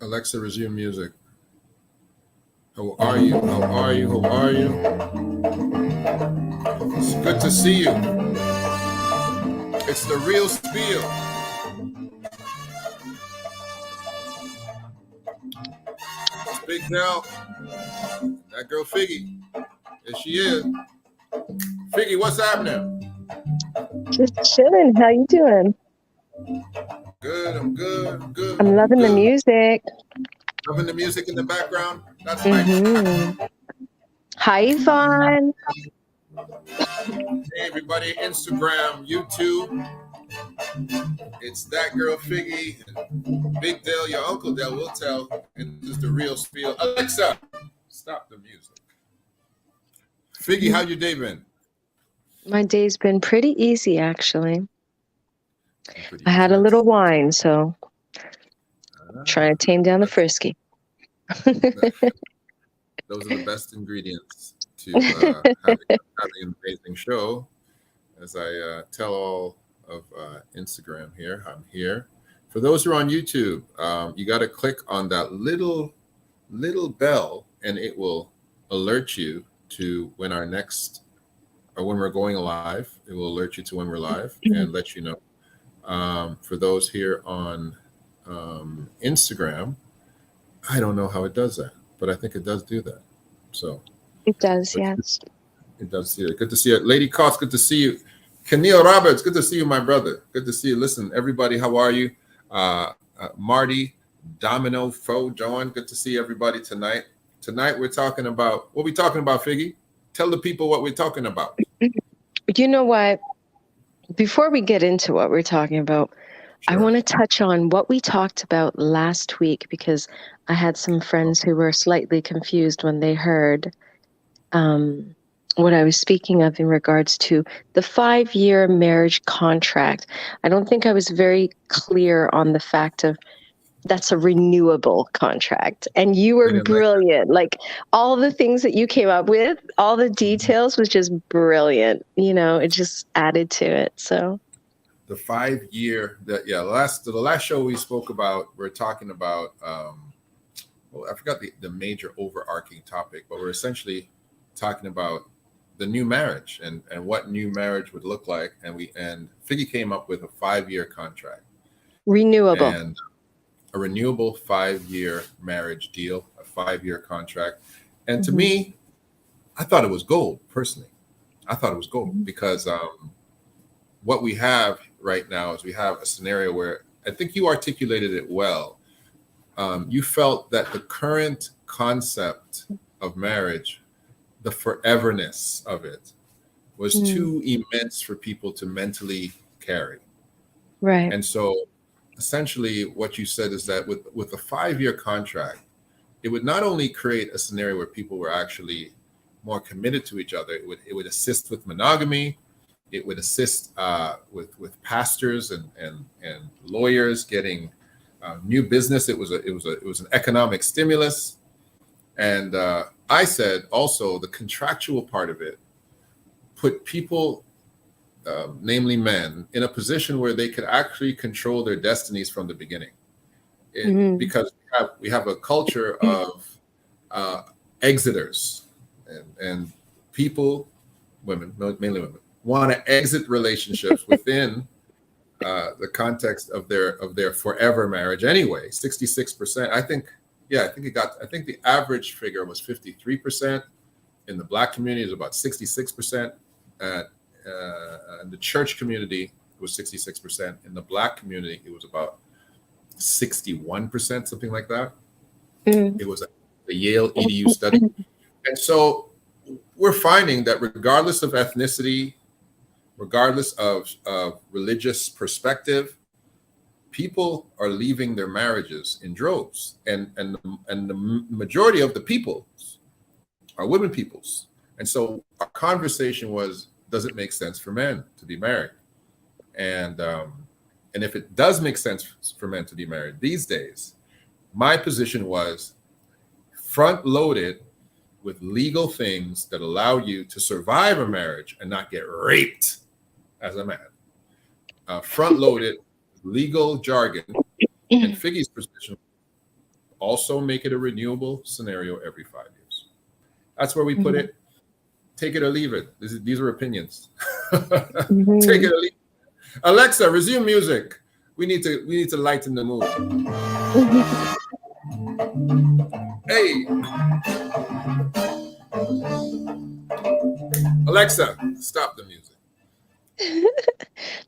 Alexa, resume music. How are you? How are you? How are you? It's good to see you. It's the real Spiel. It's Big Dell. That girl Figgy. There she is. Figgy, what's happening? Just chilling. How you doing? Good, I'm good, I'm good, I'm I'm loving the good. music. Loving the music in the background. That's nice. Mm-hmm. Hi, Yvonne. Hey, everybody, Instagram, YouTube. It's that girl Figgy and Big Dell, your Uncle Dell will tell. And this is the real Spiel. Alexa, stop the music. Figgy, how your day been? My day's been pretty easy, actually. Pretty I easy. had a little wine, so trying to tame down the frisky. Those are the best ingredients to having an amazing show. As I tell all of Instagram here, I'm here. For those who are on YouTube, you got to click on that little bell, and it will alert you to when our next or when we're going live. It will alert you to when we're live and let you know. For those here on Instagram, I don't know how it does that, but I think it does do that. So It does, yes. it does see it. Good to see you, Lady Cost. Good to see you, Keneal Roberts. Good to see you, my brother. Good to see you. Listen, everybody, how are you? Marty, Domino, Fo, John. Good to see everybody tonight. Tonight we're talking about what we talking about, Figgy. Tell the people what we're talking about. You know what? Before we get into what we're talking about, Sure. I want to touch on what we talked about last week because I had some friends who were slightly confused when they heard what I was speaking of in regards to the 5-year marriage contract. I don't think I was very clear on the fact of that's a renewable contract. And you were brilliant. Like all the things that you came up with, all the details was just brilliant. You know, it just added to it. So the 5-year the last show we spoke about, we're talking about well, I forgot the major overarching topic, but we're essentially talking about the new marriage and what new marriage would look like. And Figgy came up with a 5-year contract. Renewable. And a renewable 5-year marriage deal, a 5-year contract. And to me, I thought it was gold, personally. I thought it was gold because what we have right now is we have a scenario where I think you articulated it well. You felt that the current concept of marriage, the foreverness of it, was too immense for people to mentally carry. Right. And so essentially what you said is that with a 5-year contract, it would not only create a scenario where people were actually more committed to each other, it would assist with monogamy, it would assist with pastors and lawyers getting new business. It was an economic stimulus. And I said also the contractual part of it put people, namely men, in a position where they could actually control their destinies from the beginning. Because we have a culture of exiters and people, women, mainly women, want to exit relationships within the context of their forever marriage anyway. 66%. I think the average figure was 53%. In the Black community, it was about 66%. In the church community, it was 66%. In the Black community, it was about 61%, something like that. It was a Yale EDU study. And so we're finding that regardless of ethnicity, regardless of religious perspective, people are leaving their marriages in droves. And the majority of the peoples are women peoples. And so our conversation was, does it make sense for men to be married? And if it does make sense for men to be married these days, my position was front loaded with legal things that allow you to survive a marriage and not get raped as a man. Front loaded legal jargon. And Figgy's position also make it a renewable scenario every 5 years. That's where we put it. Take it or leave it. These are opinions. Take it or leave it. Alexa, resume music. We need to lighten the mood. Hey, Alexa, stop the music.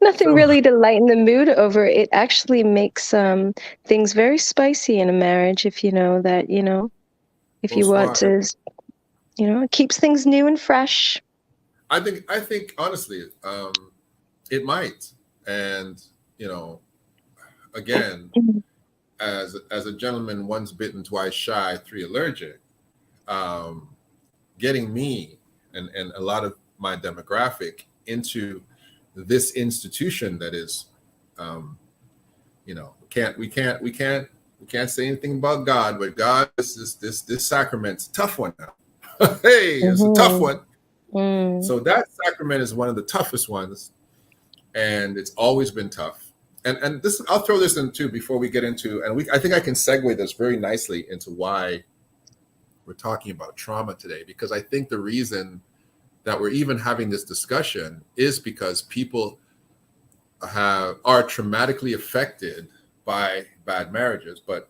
Nothing really to lighten the mood over. It actually makes things very spicy in a marriage if you know that, if you want to, it keeps things new and fresh. I think honestly, it might. And, again, as a gentleman, once bitten, twice shy, 3 allergic, getting me and a lot of my demographic into this institution that is, we can't say anything about God, but God, this sacrament's a tough one now. Hey, it's a tough one. So that sacrament is one of the toughest ones, and it's always been tough. And this, I'll throw this in too before we get into, and I think I can segue this very nicely into why we're talking about trauma today, because I think the reason that we're even having this discussion is because people are traumatically affected by bad marriages. But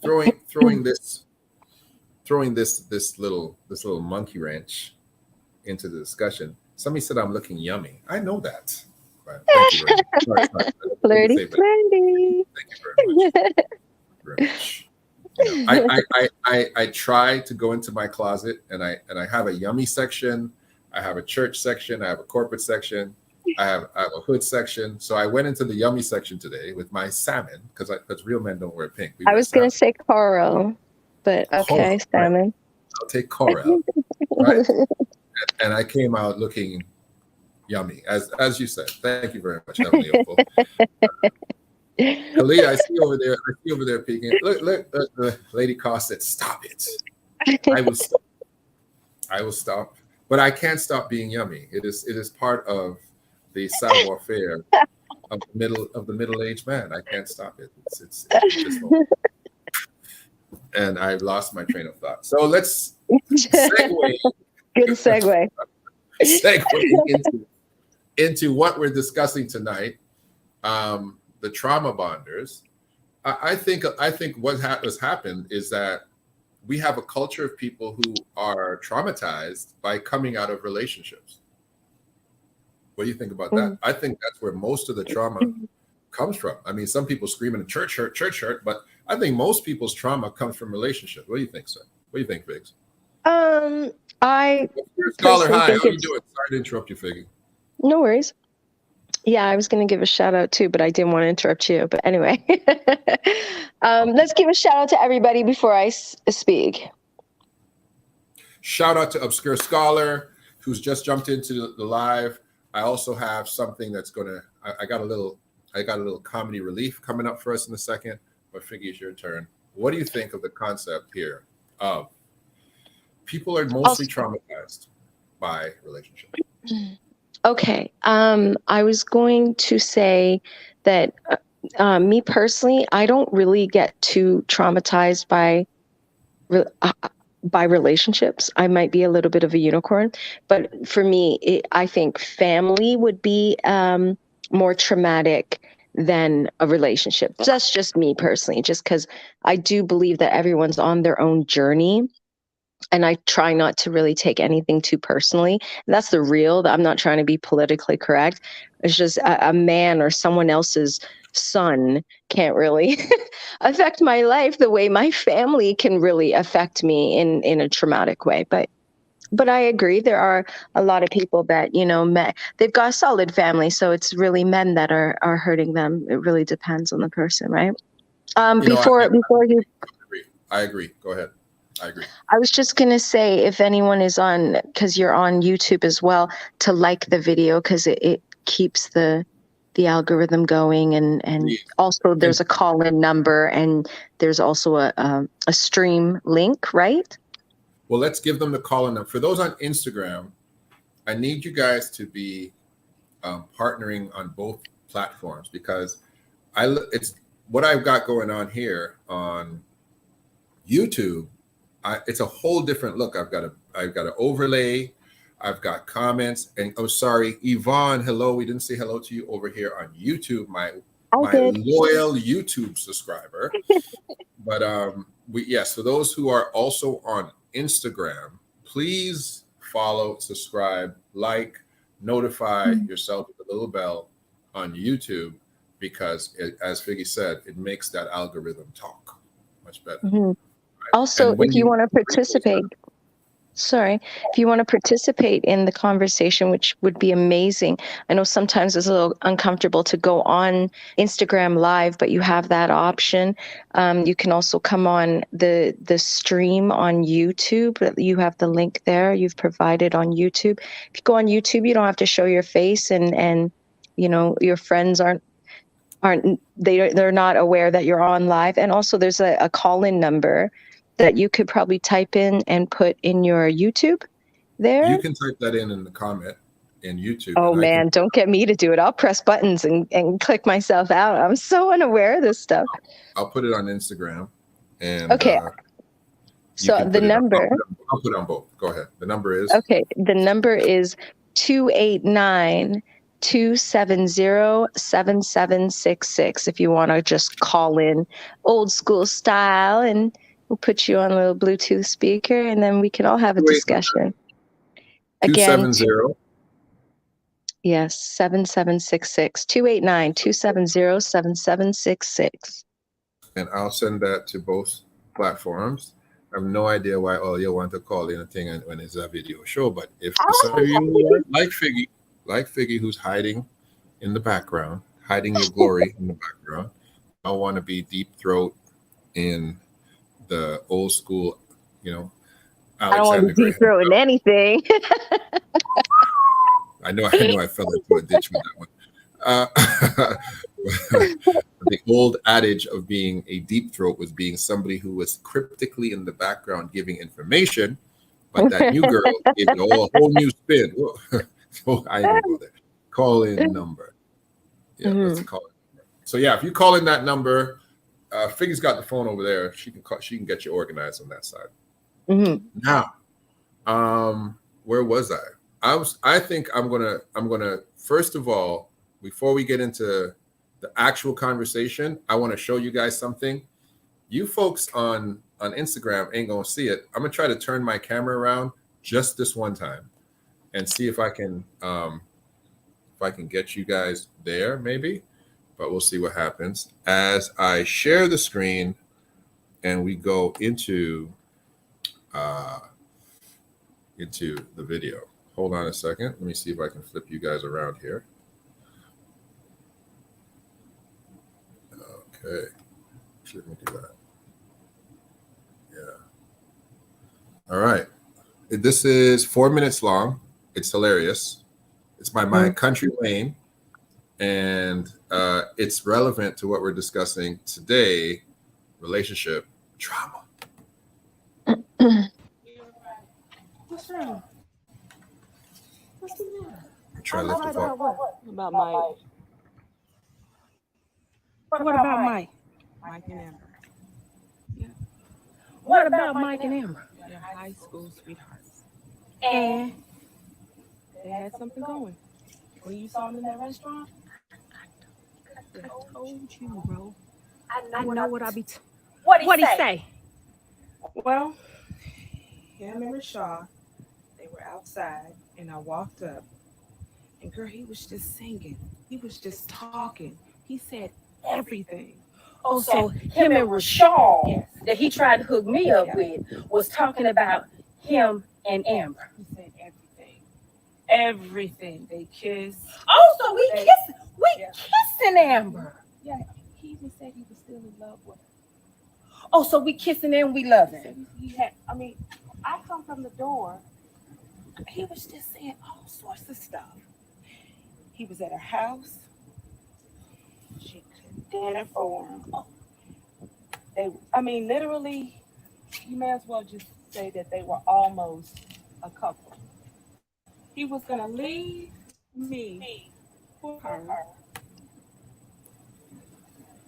throwing this little monkey wrench into the discussion. Somebody said I'm looking yummy. I know that. But thank you very much. Flirty. Thank you very much. I try to go into my closet and I have a yummy section. I have a church section. I have a corporate section. I have a hood section. So I went into the yummy section today with my salmon because real men don't wear pink. I was going to say coral, but okay, salmon. Right. I'll take coral. Right? And I came out looking yummy, as you said. Thank you very much, Heavenly Opal. Kalia, I see over there peeking. Look, the lady Cost said, "Stop it." I will stop, but I can't stop being yummy. It is part of the savoir-faire of the middle-aged man. I can't stop it. It's just and I've lost my train of thought. So let's segue. Good segue. Segue into what we're discussing tonight. The trauma bonders. I think what has happened is that we have a culture of people who are traumatized by coming out of relationships. What do you think about that? I think that's where most of the trauma comes from. I mean, some people screaming in church hurt, but I think most people's trauma comes from relationships. What do you think, sir? What do you think, Figs? You're a scholar. Hi, how are you doing? Sorry to interrupt you, Figgy. No worries. Yeah, I was going to give a shout out too, but I didn't want to interrupt you. But anyway, let's give a shout out to everybody before I speak. Shout out to Obscure Scholar, who's just jumped into the live. I also have something that's I got a little comedy relief coming up for us in a second. But Figgy, it's your turn. What do you think of the concept here of people are mostly traumatized by relationships? Okay. I was going to say that me personally, I don't really get too traumatized by relationships. I might be a little bit of a unicorn, but for me, I think family would be more traumatic than a relationship. That's just me personally, just because I do believe that everyone's on their own journey. And I try not to really take anything too personally. That's the real. I'm not trying to be politically correct. It's just a man or someone else's son can't really affect my life the way my family can really affect me in a traumatic way. But I agree. There are a lot of people that, they've got a solid family. So it's really men that are hurting them. It really depends on the person, right? I agree. Go ahead. I agree. I was just going to say, if anyone is on, because you're on YouTube as well, to like the video, because it keeps the algorithm going. And also there's a call-in number, and there's also a stream link, right? Well, let's give them the call-in number. For those on Instagram, I need you guys to be partnering on both platforms, because what I've got going on here on YouTube, it's a whole different look. I've got an overlay. I've got comments, and oh, sorry, Yvonne. Hello, we didn't say hello to you over here on YouTube. My loyal YouTube subscriber. But for those who are also on Instagram, please follow, subscribe, like, notify yourself with the little bell on YouTube, because as Figgy said, it makes that algorithm talk much better. Right? Also, if you want to participate, if you want to participate in the conversation, which would be amazing. I know sometimes it's a little uncomfortable to go on Instagram Live, but you have that option. You can also come on the stream on YouTube. You have the link there. You've provided on YouTube. If you go on YouTube, you don't have to show your face, and your friends they're not aware that you're on live. And also, there's a call-in number that you could probably type in and put in your YouTube there. You can type that in the comment in YouTube. Oh man, don't get me to do it. I'll press buttons and click myself out. I'm so unaware of this stuff. I'll put it on Instagram. And okay. So the number. I'll put it on both. Go ahead. The number is. Okay. The number is 289-270-7766. If you want to just call in old school style, and we'll put you on a little Bluetooth speaker, and then we can all have a discussion. 270. Yes, 7766. 289-270-7766. And I'll send that to both platforms. I have no idea why all you want to call in a thing when it's a video show, but if some of you like Figgy, who's hiding in the background, hiding your glory in the background, I want to be deep throat in the old school, I don't want to deep throat in anything. I know I fell into a ditch with that one. The old adage of being a deep throat was being somebody who was cryptically in the background giving information, but that new girl gave it a whole new spin. So I don't go there. Call in number. Yeah, let's call it. So yeah, if you call in that number, Figgy's got the phone over there. She can get you organized on that side. Now, where was I? I think I'm gonna first of all, before we get into the actual conversation, I want to show you guys something. You folks on Instagram ain't gonna see it. I'm gonna try to turn my camera around just this one time and see if I can get you guys there, maybe. But we'll see what happens as I share the screen and we go into the video. Hold on a second. Let me see if I can flip you guys around here. Okay. Let me do that. Yeah. All right. This is 4 minutes long. It's hilarious. It's by My Country Lane. And it's relevant to what we're discussing today, relationship trauma. What's wrong? What's the matter? Try to lift the phone. About Mike. What about Mike? Mike and Amber. Yeah. What about Mike and Amber? They're high school sweethearts. And they had something going. When you saw them in that restaurant, I told you, bro. I know what I be. What'd he say? Well, him and Rashad, they were outside, and I walked up, and girl, he was just singing. He was just talking. He said everything. Oh, so him and Rashad that he tried to hook me up with was talking about him and Amber. He said everything. Everything. They kissed. Oh, so we kissing Amber. Yeah, he even said he was still in love with her. Oh, so we kissing and we loving. I come from the door. He was just saying all sorts of stuff. He was at her house. She cooked dinner for him. Literally, you may as well just say that they were almost a couple. He was gonna leave me for her,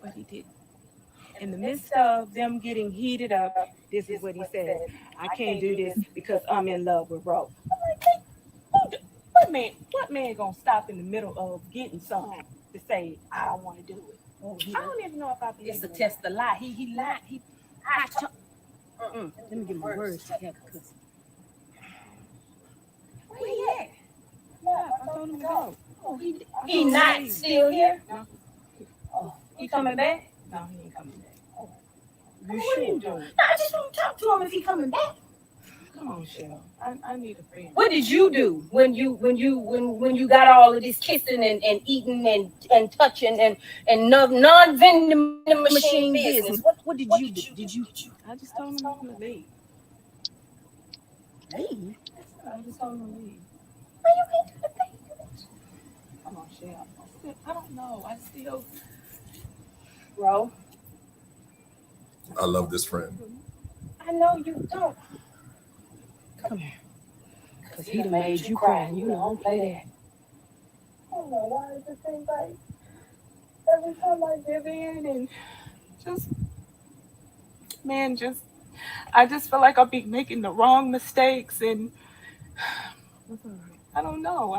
but he didn't. in the midst of them getting heated up, this is what he says. I can't do this because I'm in love with Ro. What man gonna stop in the middle of getting something to say, I don't want to do it? I don't even know if I believe It's a test of lie. He lied. Let me get my words together. Where he at? Yeah, I told him to go. Oh, he not still here? No. Oh, he coming back? No, he ain't coming back. You What are you sure? doing? No, I just want to talk to him if he coming back. Come on, Shell. I need a friend. What did you do when you got all of this kissing and eating and touching and non-vending machine business? What did you do? Did you I just told him to leave. leave? I just told him to leave. Why you can't do the thing? Come on, Shell. I don't know. I still. Bro, I love this friend. I know you don't. Come here. Because he done made you cry. You don't play that. I don't know why it just seems like every time I give in and I just feel like I'll be making the wrong mistakes, and I don't know.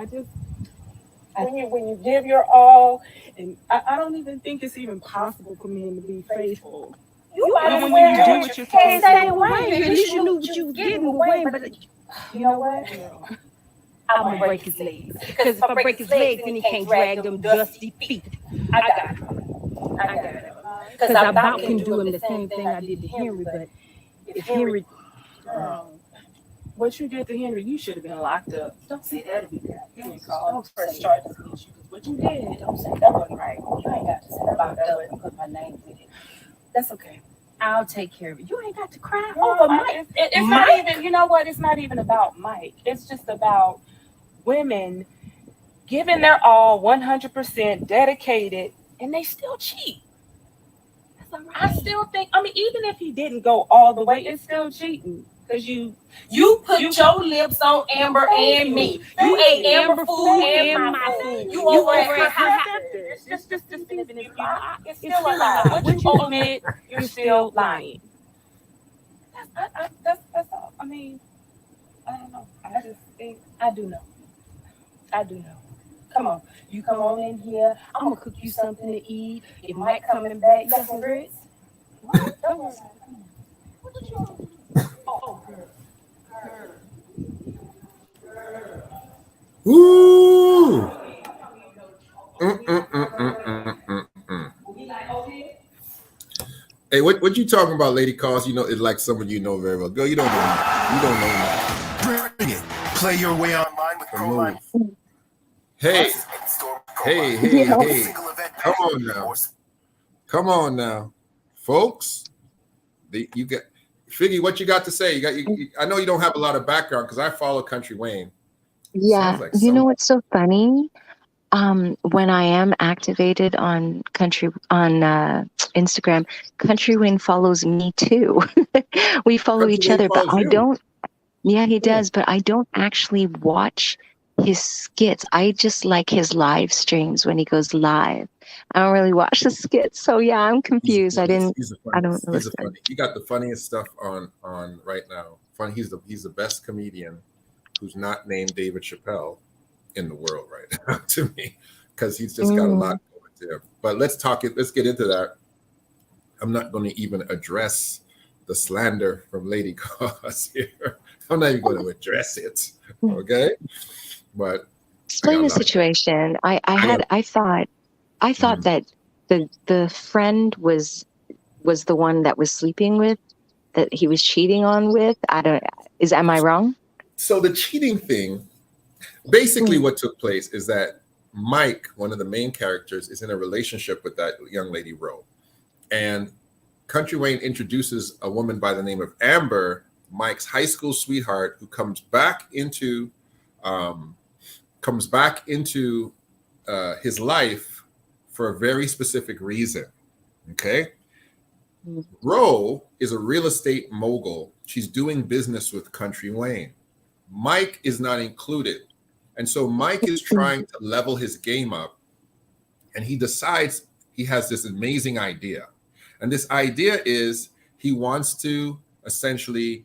When you give your all, and I don't even think it's even possible for men to be faithful. you might And as when you do well what you're supposed to say do. Wayne. At least you knew what you was getting with Wayne. But you know what? I'm gonna break his legs. Because if I break his legs, then he can't drag them dusty feet. I got it. Because I about can do him the same thing I did to Henry, but if Henry, what you did to Henry, you should have been locked up. Don't say that to me. Don't press charges against you. 'Cause what you did, Don't say that wasn't right. You ain't got to say about that and put my name with it. That's okay. I'll take care of it. You ain't got to cry over Mike. It's not even, you know what? It's not even about Mike. It's just about women giving their all, 100% dedicated, and they still cheat. That's all right. I still think, even if he didn't go all the way, it's still cheating. Because You put your lips on Amber and me. You ate Amber food and my food. You over at her house. It's just deceiving. It's still a lie. What you admit, you're still lying. That's all. I don't know. I just think I do know. Come on. You come on in here. I'm going to cook you something to eat. If Mike coming back, you got some grits? don't worry. What you want? Oh, Ooh. Hey, what you talking about, Lady Cause? You know, it's like someone you know very well. Girl, you don't know me. You don't know me. Bring it. Play your way online with ProLine. Hey. Come on now, folks. You get Figgy. What you got to say? I know you don't have a lot of background because I follow Country Wayne. Yeah, Like you know what's so funny? When I am activated on Instagram, Country Wayne follows me too. We follow Country each Wayne other, but follows I you. don't. Yeah, he does, but I don't actually watch his skits. I just like his live streams when he goes live. I don't really watch the skits, so yeah, I'm confused. I don't listen. Funny. You got the funniest stuff on right now. Funny. He's the best comedian who's not named David Chappelle in the world right now to me, because he's just got a lot going to him. But let's get into that. I'm not going to even address the slander from Lady Cause here. I'm not even going to address it. Okay, but explain the situation. I thought that the friend was the one that was sleeping with, that he was cheating on with. Am I wrong? So the cheating thing, basically what took place is that Mike, one of the main characters, is in a relationship with that young lady, Ro. And Country Wayne introduces a woman by the name of Amber, Mike's high school sweetheart, who comes back into his life for a very specific reason. Okay. Ro is a real estate mogul. She's doing business with Country Wayne. Mike is not included. And so Mike is trying to level his game up, and he decides he has this amazing idea. And this idea is he wants to essentially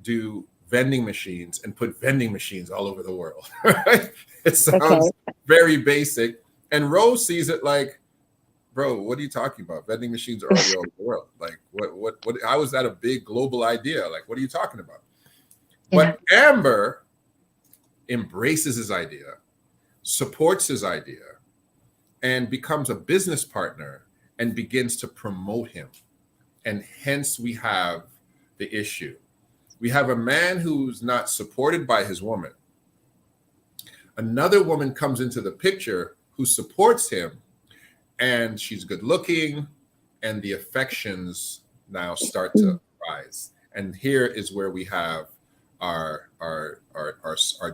do vending machines and put vending machines all over the world. Right? It sounds very basic. And Rose sees it like, bro, what are you talking about? Vending machines are already all over the world. Like, what, how is that a big global idea? Like, what are you talking about? But Amber embraces his idea, supports his idea, and becomes a business partner and begins to promote him. And hence we have the issue. We have a man who's not supported by his woman. Another woman comes into the picture who supports him, and she's good looking, and the affections now start to rise. And here is where we have our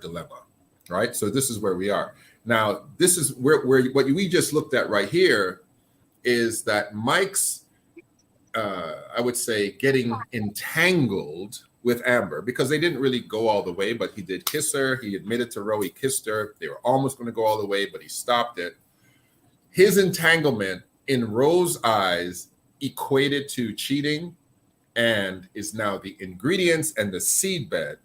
dilemma, right? So this is where we are. Now, this is where what we just looked at right here is that Mike's, I would say, getting entangled with Amber, because they didn't really go all the way, but he did kiss her. He admitted to Roe he kissed her. They were almost going to go all the way, but he stopped it. His entanglement in Roe's eyes equated to cheating and is now the ingredients and the seedbed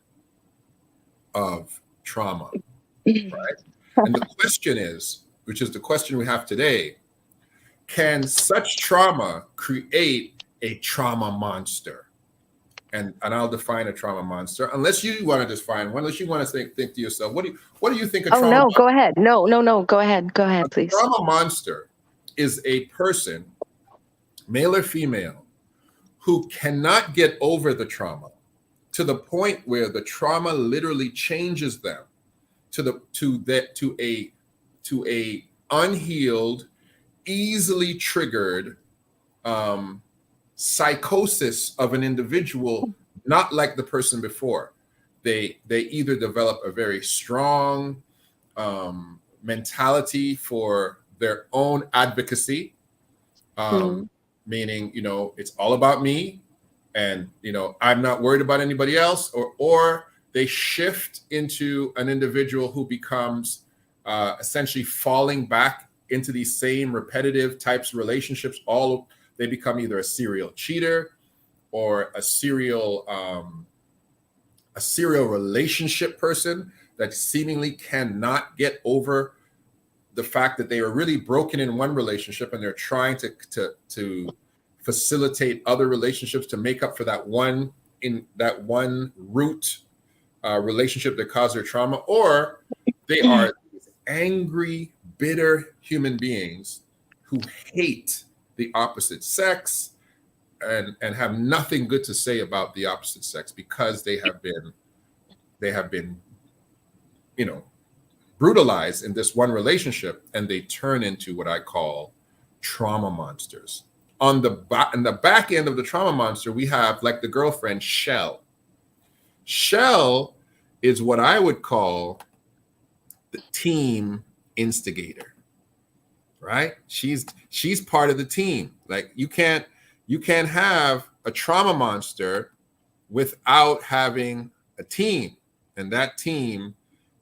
of trauma, right? And the question is, which is the question we have today, can such trauma create a trauma monster? And I'll define a trauma monster, unless you want to define one, unless you want to think to yourself, what do you think a trauma monster? Go ahead. No, go ahead, please. A trauma monster is a person, male or female, who cannot get over the trauma to the point where the trauma literally changes them to a unhealed, easily triggered psychosis of an individual, not like the person before. They either develop a very strong mentality for their own advocacy, meaning, it's all about me, and I'm not worried about anybody else, or they shift into an individual who becomes essentially falling back into these same repetitive types of relationships. They become either a serial cheater or a serial relationship person that seemingly cannot get over the fact that they are really broken in one relationship, and they're trying to facilitate other relationships to make up for that one root relationship that caused their trauma. Or they are angry, bitter human beings who hate the opposite sex and have nothing good to say about the opposite sex, because they have been brutalized in this one relationship, and they turn into what I call trauma monsters. On the back end of the trauma monster, we have, like, the girlfriend Shell. Shell is what I would call the team instigator. Right? She's part of the team. Like, you can't have a trauma monster without having a team. And that team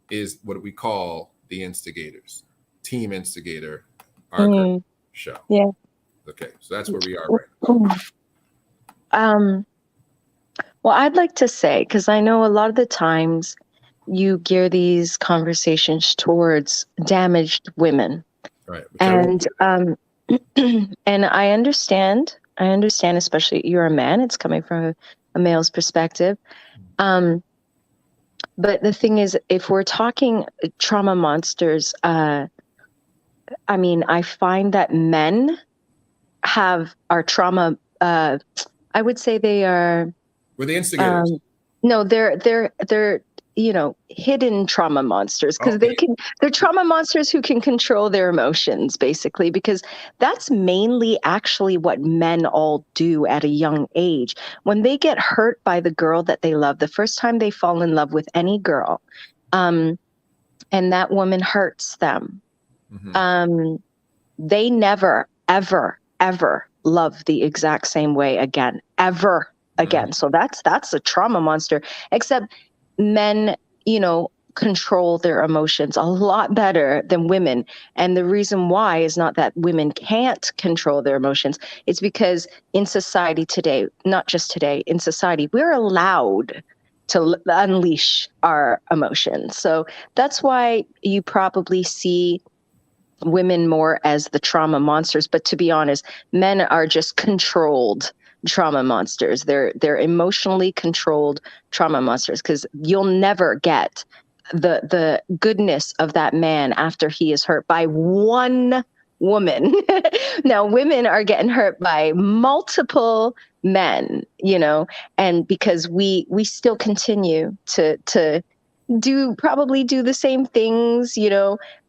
is what we call the instigators. Team instigator, our show. Yeah. Okay, so that's where we are right now. Well, I'd like to say, because I know a lot of the times you gear these conversations towards damaged women. Right. And and I understand, especially you're a man, it's coming from a male's perspective. But the thing is, if we're talking trauma monsters, I find that men are trauma, I would say they are. Were the instigators? No, they're hidden trauma monsters, because they're trauma monsters who can control their emotions, basically, because that's mainly actually what men all do at a young age. When they get hurt by the girl that they love, the first time they fall in love with any girl, and that woman hurts them, they never, ever, ever love the exact same way again, ever again. So that's a trauma monster, except men, control their emotions a lot better than women. And the reason why is not that women can't control their emotions. It's because in society today, not just today, in society, we're allowed to unleash our emotions. So that's why you probably see women more as the trauma monsters. But to be honest, men are just controlled trauma monsters. They're emotionally controlled trauma monsters, because you'll never get the goodness of that man after he is hurt by one woman. Now women are getting hurt by multiple men, and because we still continue to probably do the same things,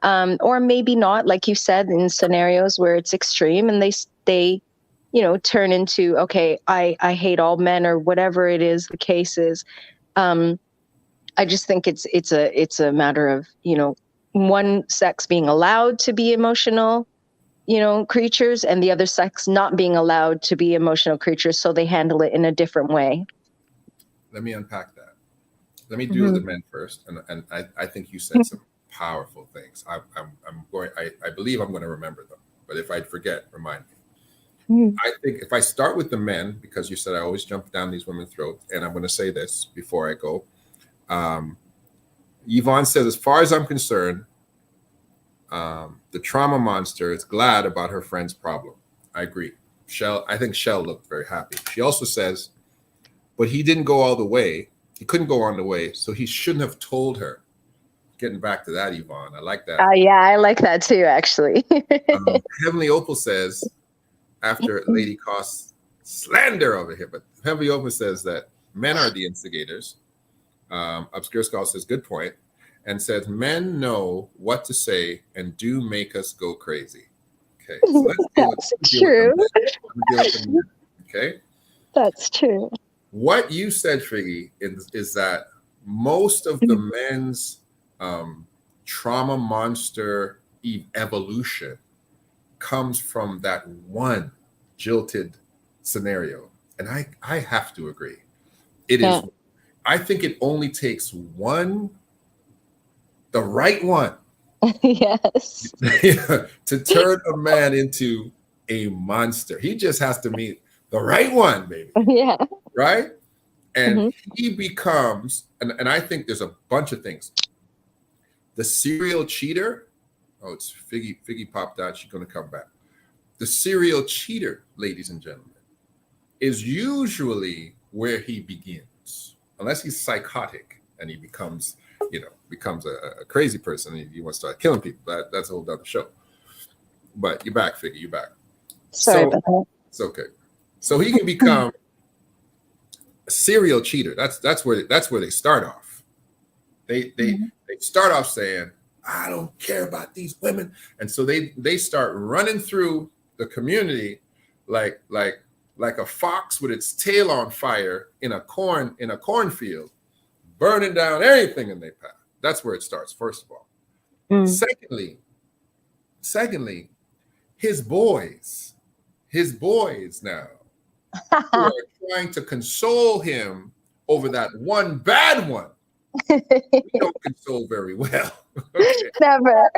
or maybe not, like you said, in scenarios where it's extreme, and they turn into, okay, I hate all men, or whatever it is the case is. I just think it's a matter of, one sex being allowed to be emotional, creatures, and the other sex not being allowed to be emotional creatures, so they handle it in a different way. Let me unpack that. Let me deal with the men first, and I think you said some powerful things. I believe I'm going to remember them, but if I forget, remind me. I think if I start with the men, because you said I always jump down these women's throats, and I'm going to say this before I go. Yvonne says, as far as I'm concerned, the trauma monster is glad about her friend's problem. I agree. I think Shell looked very happy. She also says, but he didn't go all the way. He couldn't go on the way, so he shouldn't have told her. Getting back to that, Yvonne, I like that. Yeah, I like that too, actually. Heavenly Opal says, after Lady Cost's slander over here, but Heavenly Opal says that men are the instigators. Obscure Skull says, good point, and says, men know what to say and do make us go crazy. Okay, so let's deal with the men. Okay? That's true. What you said, Figgy, is that most of the men's trauma monster evolution comes from that one jilted scenario. And I have to agree. It is. I think it only takes one, the right one. Yes. To turn a man into a monster. He just has to meet the right one, baby. Yeah. Right? And he becomes, and I think there's a bunch of things. The serial cheater, it's Figgy popped out, she's going to come back. The serial cheater, ladies and gentlemen, is usually where he begins. Unless he's psychotic and he becomes a crazy person and he wants to start killing people. That's a whole other show. But you're back, Figgy, you're back. Sorry about that. It's okay. So he can become a serial cheater. That's where they start off. They start off saying, I don't care about these women. And so they start running through the community like a fox with its tail on fire in a cornfield, burning down everything in their path. That's where it starts, first of all. Secondly, his boys now who are trying to console him over that one bad one. We don't console very well. Okay. Never.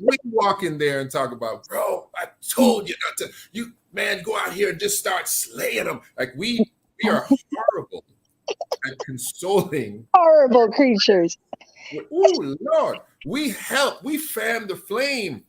We walk in there and talk about, bro, I told you not to. You man, go out here and just start slaying them. Like we are horrible at consoling. Horrible creatures. Oh Lord, we fan the flame.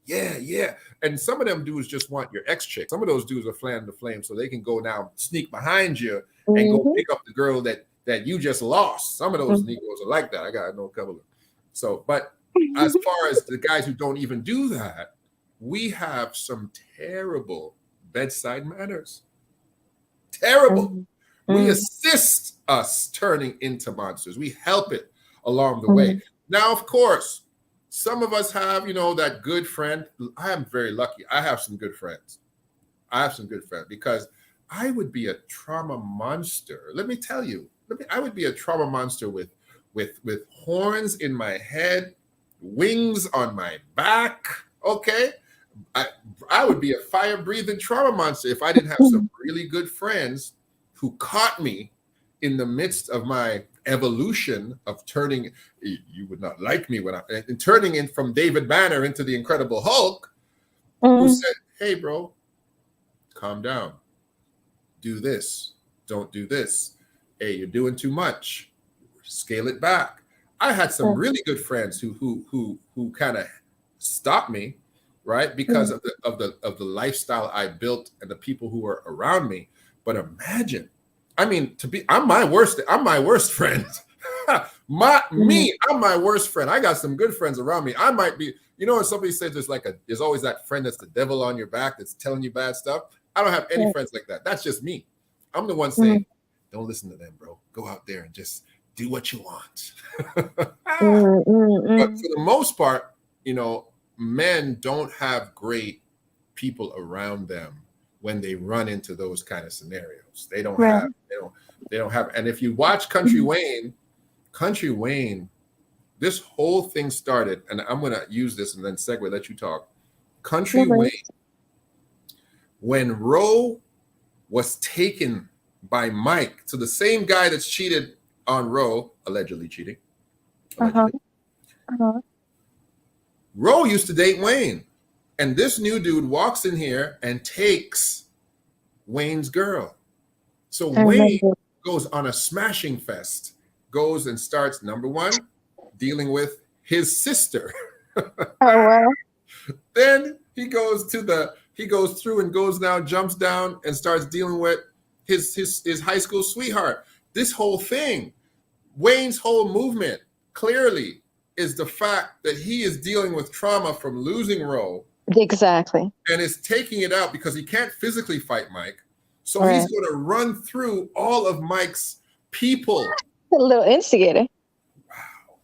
Yeah. And some of them dudes just want your ex-chick. Some of those dudes are fanning the flame so they can go now sneak behind you and go pick up the girl that you just lost. Some of those Negroes are like that. I got no couple of them. So, but as far as the guys who don't even do that, we have some terrible bedside manners. Terrible. We assist us turning into monsters. We help it along the way. Now, of course, some of us have, that good friend. I am very lucky. I have some good friends. Because I would be a trauma monster. Let me tell you, I would be a trauma monster with horns in my head, wings on my back. Okay. I would be a fire-breathing trauma monster if I didn't have some really good friends who caught me in the midst of my evolution of turning, you would not like me when and turning in from David Banner into the Incredible Hulk, who said, hey, bro, calm down. Do this. Don't do this. Hey, you're doing too much. Scale it back. I had some really good friends who kind of stopped me, right? Because of the lifestyle I built and the people who were around me. But imagine, I mean, I'm my worst friend. I'm my worst friend. I got some good friends around me. I might be, when somebody says there's always that friend that's the devil on your back that's telling you bad stuff. I don't have any friends like that. That's just me. I'm the one saying, don't listen to them, bro. Go out there and just do what you want. But for the most part, men don't have great people around them when they run into those kind of scenarios. They don't have. And if you watch Country Wayne, this whole thing started, and I'm going to use this and then segue, let you talk. Country Wayne, when Roe was taken by Mike, so the same guy that's cheated on Roe, allegedly cheating. Roe used to date Wayne, and this new dude walks in here and takes Wayne's girl. So Wayne goes on a smashing fest, goes and starts, number one, dealing with his sister. Then he goes through and goes now, jumps down and starts dealing with his high school sweetheart. This whole thing, Wayne's whole movement clearly is the fact that he is dealing with trauma from losing Roe. Exactly. And is taking it out because he can't physically fight Mike. So he's going to run through all of Mike's people. A little instigator. Wow.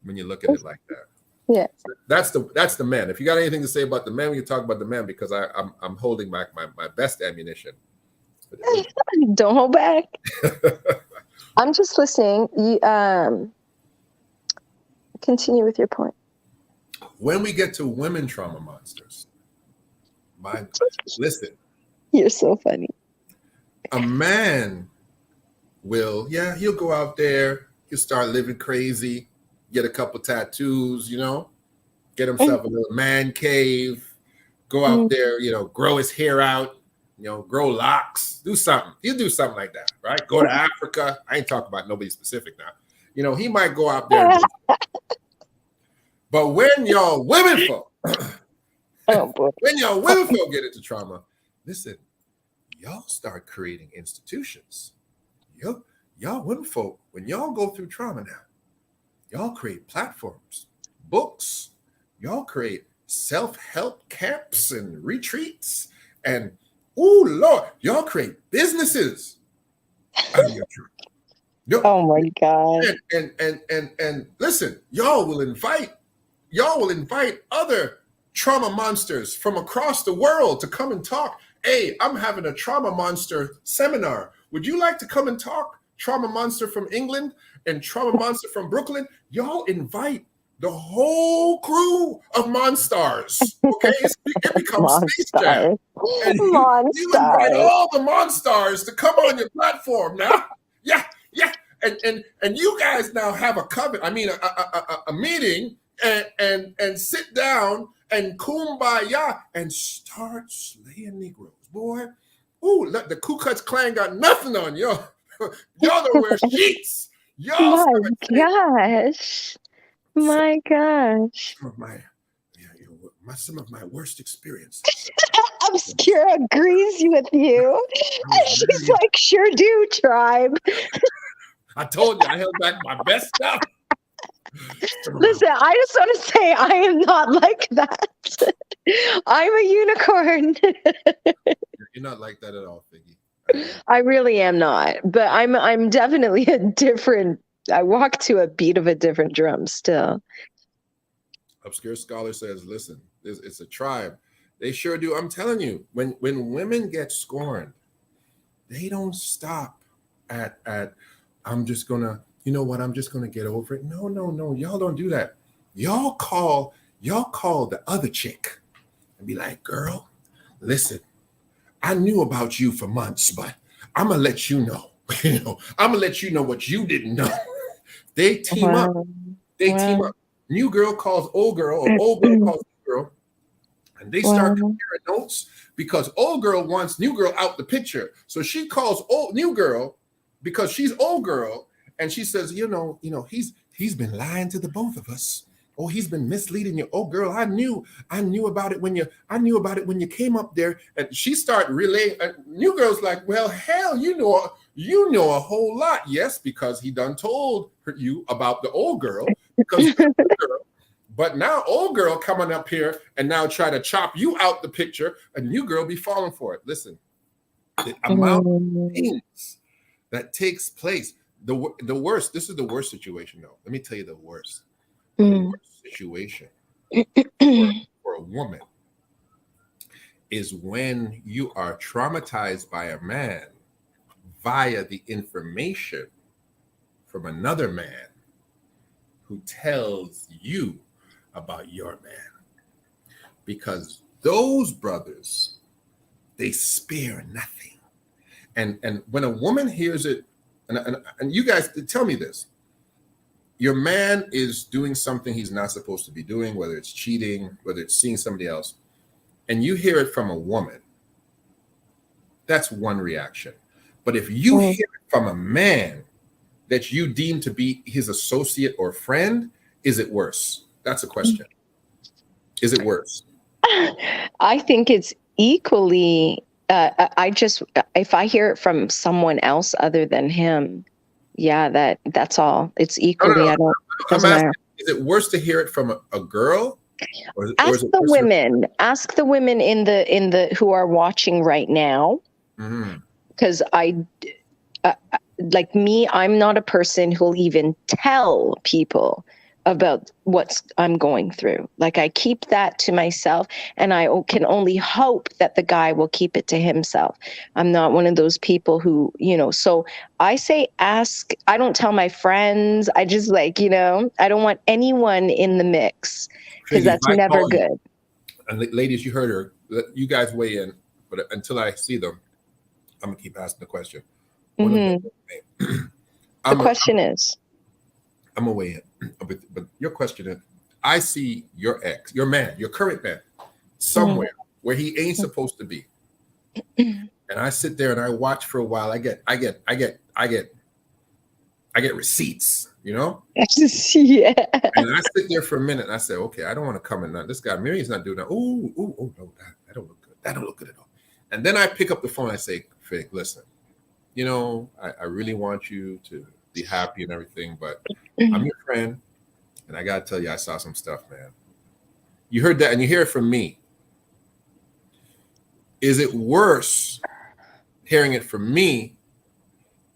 When you look at it like that. Yeah. That's the men. If you got anything to say about the men, we can talk about the men, because I'm holding back my best ammunition. Don't hold back. I'm just listening. You continue with your point. When we get to women trauma monsters, listen. You're so funny. A man he'll go out there, he'll start living crazy, get a couple tattoos, get himself a little man cave, go out there, grow his hair out, grow locks, do something. He'll do something like that, right? Go to Africa. I ain't talking about nobody specific now. He might go out there. But when y'all women folk, when y'all women folk get into trauma, listen, y'all start creating institutions. Y'all women folk, when y'all go through trauma now, y'all create platforms, books, y'all create self-help camps and retreats, and oh Lord, y'all create businesses out of your trauma. Oh my God. And listen, y'all will invite other trauma monsters from across the world to come and talk. Hey, I'm having a trauma monster seminar. Would you like to come and talk? Trauma monster from England and trauma monster from Brooklyn. Y'all invite the whole crew of monsters. Okay, it becomes Space Jam. And you invite all the monsters to come on your platform now. Yeah. And you guys now have a meeting and sit down and kumbaya and start slaying Negroes, boy. Ooh, the Ku Klux Klan got nothing on y'all. Y'all don't wear sheets. Y'all. My gosh. Some of my worst experiences. Obscura agrees with you. And she's like, sure do, tribe. I told you I held back my best stuff. Listen, I just want to say I am not like that. I'm a unicorn. You're not like that at all, Figgy. I really am not. But I'm definitely I walk to a beat of a different drum still. Obscure Scholar says, listen, it's a tribe. They sure do. I'm telling you, when women get scorned, they don't stop at I'm just gonna, I'm just gonna get over it. No, y'all don't do that. Y'all call the other chick and be like, girl, listen, I knew about you for months, but I'm gonna let you know I'm gonna let you know what you didn't know. They team up. They team up. New girl calls old girl, or old girl calls new girl, and they start comparing notes because old girl wants new girl out the picture. So she calls old new girl because she's old girl, and she says, he's been lying to the both of us. Oh, he's been misleading you. Oh, girl, I knew about it when you came up there. And she started relaying. New girl's like, well, hell, you know a whole lot. Yes, because he done told you about the old girl. Because but now old girl coming up here and now try to chop you out the picture, and new girl be falling for it. Listen, the amount of things that takes place. The worst. This is the worst situation, though. Let me tell you the worst. The worst situation for a woman is when you are traumatized by a man via the information from another man who tells you about your man. Because those brothers, they spare nothing. And when a woman hears it, and you guys tell me this, your man is doing something he's not supposed to be doing, whether it's cheating, whether it's seeing somebody else, and you hear it from a woman, that's one reaction. But if you hear it from a man that you deem to be his associate or friend, is it worse? That's a question. Is it worse? I think it's equally, if I hear it from someone else other than him, yeah, that's all. It's equally. No. Doesn't matter. Is it worse to hear it from a girl? Ask the women. Ask the women in the who are watching right now. Because like me, I'm not a person who'll even tell people about what I'm going through. Like I keep that to myself, and I can only hope that the guy will keep it to himself. I'm not one of those people who, so I say ask. I don't tell my friends. I just I don't want anyone in the mix because that's never good. And ladies, you heard her. You guys weigh in, but until I see them, I'm gonna keep asking the question. The question is, I'm gonna weigh in. But your question is, I see your ex, your man, your current man, somewhere where he ain't supposed to be, and I sit there and I watch for a while. I get receipts, Yeah. And I sit there for a minute and I say, okay, I don't want to come in. This guy, Miriam's not doing that. Oh no, that don't look good. That don't look good at all. And then I pick up the phone and I say, Fig, listen, I really want you to be happy and everything, but I'm your friend, and I gotta tell you, I saw some stuff, man. You heard that, and you hear it from me. Is it worse hearing it from me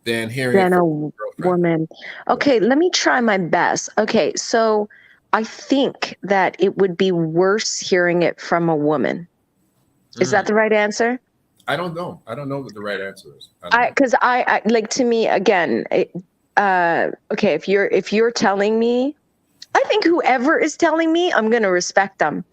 than hearing it from a woman? Okay, let me try my best. Okay, so I think that it would be worse hearing it from a woman. Is that the right answer? I don't know. I don't know what the right answer is. Because I like, to me, again, okay, if you're telling me, I think whoever is telling me, I'm going to respect them.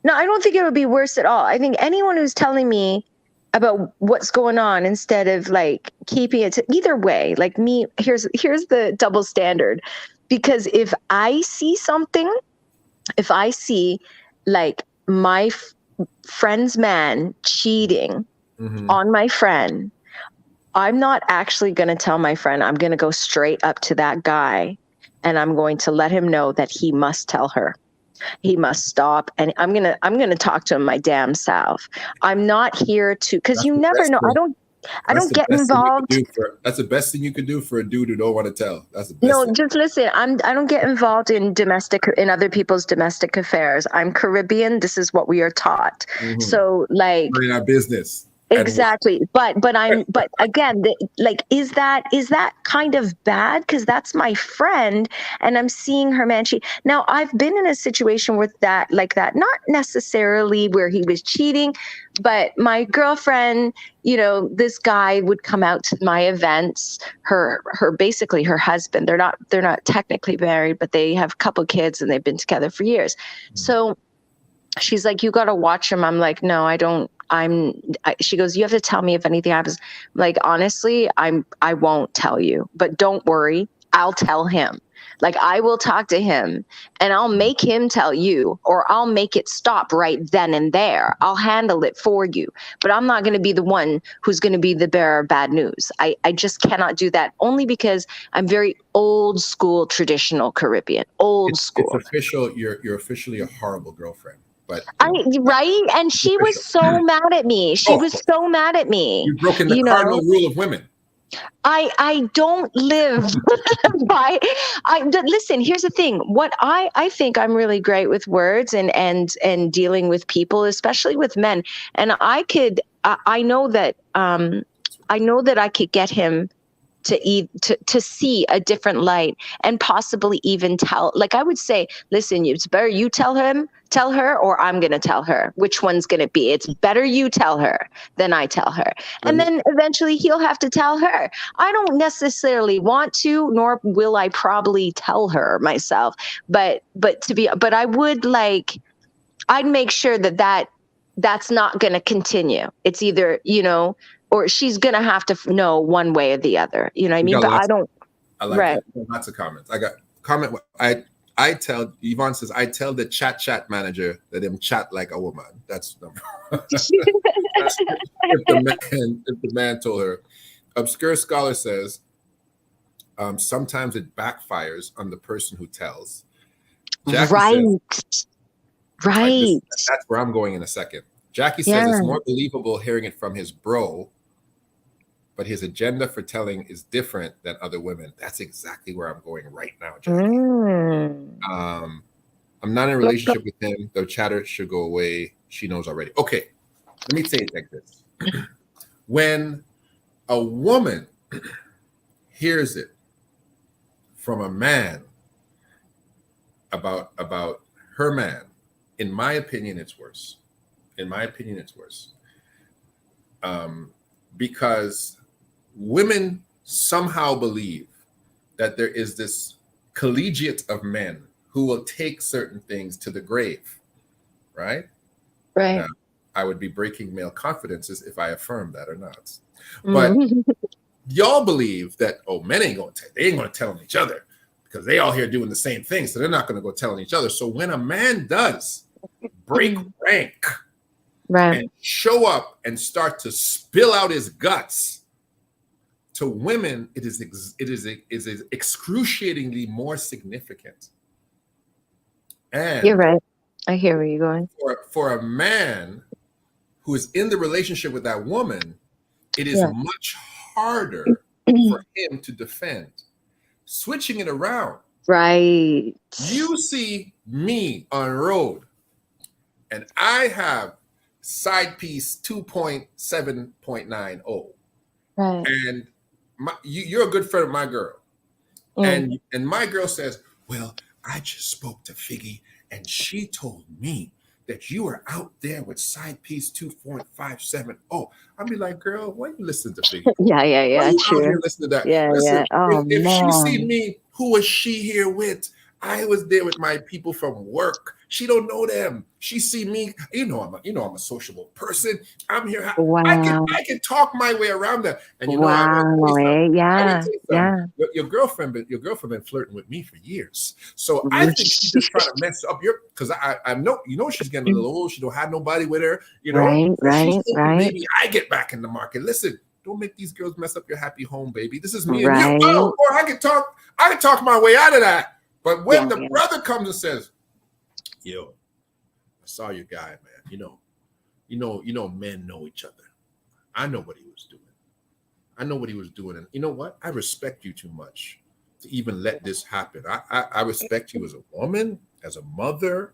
No, I don't think it would be worse at all. I think anyone who's telling me about what's going on, instead of like keeping it to either way, like me, here's the double standard. Because if I see something, if I see like my friend's man cheating on my friend, I'm not actually going to tell my friend. I'm going to go straight up to that guy, and I'm going to let him know that he must tell her. He must stop, and I'm gonna talk to him my damn self. I'm not here to, because you never know. I don't get involved. That's the best thing you could do for a dude who don't want to tell. That's the best. No, just listen. I don't get involved in other people's domestic affairs. I'm Caribbean. This is what we are taught. So like, we're in our business. Exactly. But again, is that kind of bad? Because that's my friend and I'm seeing her man cheat. Now, I've been in a situation with that, not necessarily where he was cheating, but my girlfriend, this guy would come out to my events, basically her husband. They're not technically married, but they have a couple kids and they've been together for years. So she's like, you got to watch him. I'm like, no, I don't She goes, you have to tell me if anything happens. Like, honestly, I won't tell you, but don't worry. I'll tell him. Like, I will talk to him and I'll make him tell you, or I'll make it stop right then and there. I'll handle it for you, but I'm not going to be the one who's going to be the bearer of bad news. I just cannot do that, only because I'm very old school, traditional Caribbean, school. It's official. You're officially a horrible girlfriend. But right? And she was so mad at me. She was so mad at me. You've broken the cardinal rule of women. I don't live by. Listen, here's the thing. What I think I'm really great with words and dealing with people, especially with men. And I know that I could get him to see a different light, and possibly even tell. Like, I would say, listen, it's better you tell her, or I'm going to tell her. Which one's going to be? It's better you tell her than I tell her. And then eventually he'll have to tell her. I don't necessarily want to, nor will I probably tell her myself. But I would I'd make sure that's not going to continue. It's either, or she's going to have to know one way or the other. You know what I mean? But I like it. Lots of comments. I got comment. I tell, Yvonne says, I tell the chat manager that him chat like a woman. That's number one. if the man told her. Obscure Scholar says, sometimes it backfires on the person who tells. Jackie says, that's where I'm going in a second. Jackie says it's more believable hearing it from his bro, but his agenda for telling is different than other women. That's exactly where I'm going right now, Jackie. I'm not in a relationship with him. The chatter should go away. She knows already. Okay, let me say it like this. When a woman hears it from a man about her man, in my opinion, it's worse. Because women somehow believe that there is this collegiate of men who will take certain things to the grave, right? Right. Now, I would be breaking male confidences if I affirm that or not. But y'all believe that, men ain't going to tell on each other because they all here doing the same thing, so they're not going to go telling each other. So when a man does break rank, right, and show up and start to spill out his guts, to women, it is excruciatingly more significant. And you're right. I hear where you're going. For a man who is in the relationship with that woman, it is much harder for him to defend. Switching it around. Right. You see me on road, and I have side piece 2.7.90. Right. And you're a good friend of my girl. And my girl says, well, I just spoke to Figgy and she told me that you are out there with side piece 2.570. I'll be like, girl, why you listen to Figgy? Yeah, true. Listen to that. Yeah, listen, Oh, if man. she see me, who was she here with? I was there with my people from work. She don't know them. She see me. I'm a sociable person. I'm here. Wow. I can talk my way around that. And Your girlfriend been flirting with me for years. So I think she's just trying to mess up because I know she's getting a little old. She don't have nobody with her. Right. Maybe I get back in the market. Listen, don't make these girls mess up your happy home, baby. This is me and you. Or I can talk my way out of that. But when the brother comes and says, yo, I saw your guy, man. You know, men know each other. I know what he was doing. And you know what? I respect you too much to even let this happen. I respect you as a woman, as a mother.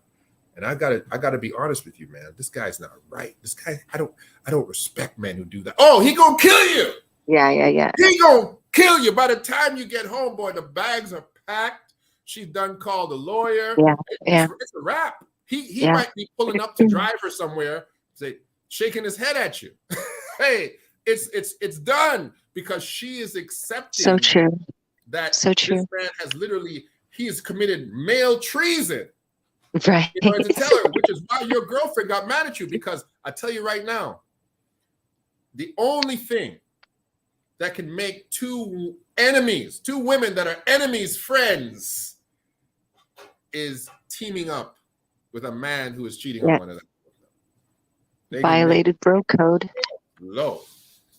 And I gotta be honest with you, man. This guy's not right. This guy, I don't respect men who do that. Oh, he gonna kill you. Yeah. He gonna kill you. By the time you get home, boy, the bags are packed. She's done called a lawyer. It's a wrap. He might be pulling up to drive her somewhere, shaking his head at you. Hey, it's done because she is accepting. So true. That so true. This man he has committed male treason. Right. In order to tell her, which is why your girlfriend got mad at you. Because I tell you right now, the only thing that can make two women that are enemies, friends, is teaming up with a man who is cheating on one another. Violated bro code. Low.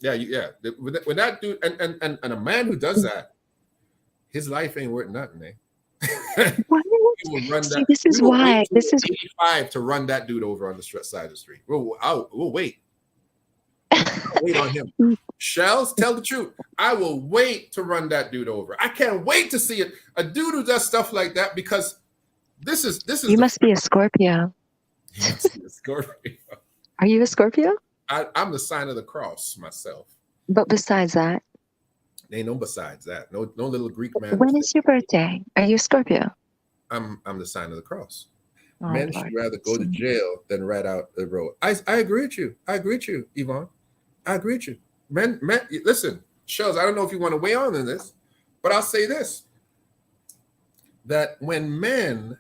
Yeah. When that dude and a man who does that, his life ain't worth nothing, eh? What? See, this is why. This is 85 to run that dude over on the side of the street. We'll wait. I'll wait on him. Shells, tell the truth. I will wait to run that dude over. I can't wait to see it. A dude who does stuff like that, because this is. You must be a Scorpio. He must be a Scorpio. Are you a Scorpio? I'm the sign of the cross myself. But besides that, ain't no besides that. No little Greek man. When is your birthday? Are you a Scorpio? I'm the sign of the cross. Oh, Men Lord. should rather go to jail than ride out the road. I agree with you. I agree with you, Yvonne. I agree with you. Men, listen, Shells, I don't know if you want to weigh on in this, but I'll say this. That when men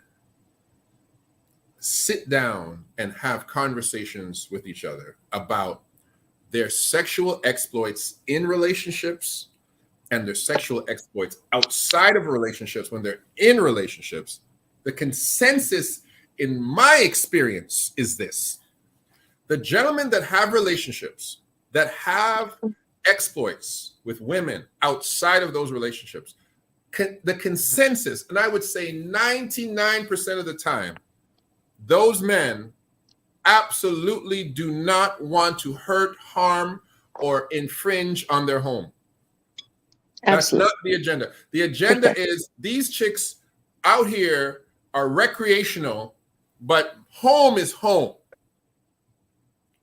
sit down and have conversations with each other about their sexual exploits in relationships and their sexual exploits outside of relationships, when they're in relationships, the consensus in my experience is this: the gentlemen that have relationships, that have exploits with women outside of those relationships, the consensus, and I would say 99% of the time, those men absolutely do not want to hurt, harm, or infringe on their home. That's not the agenda. The agenda is these chicks out here are recreational, but home is home.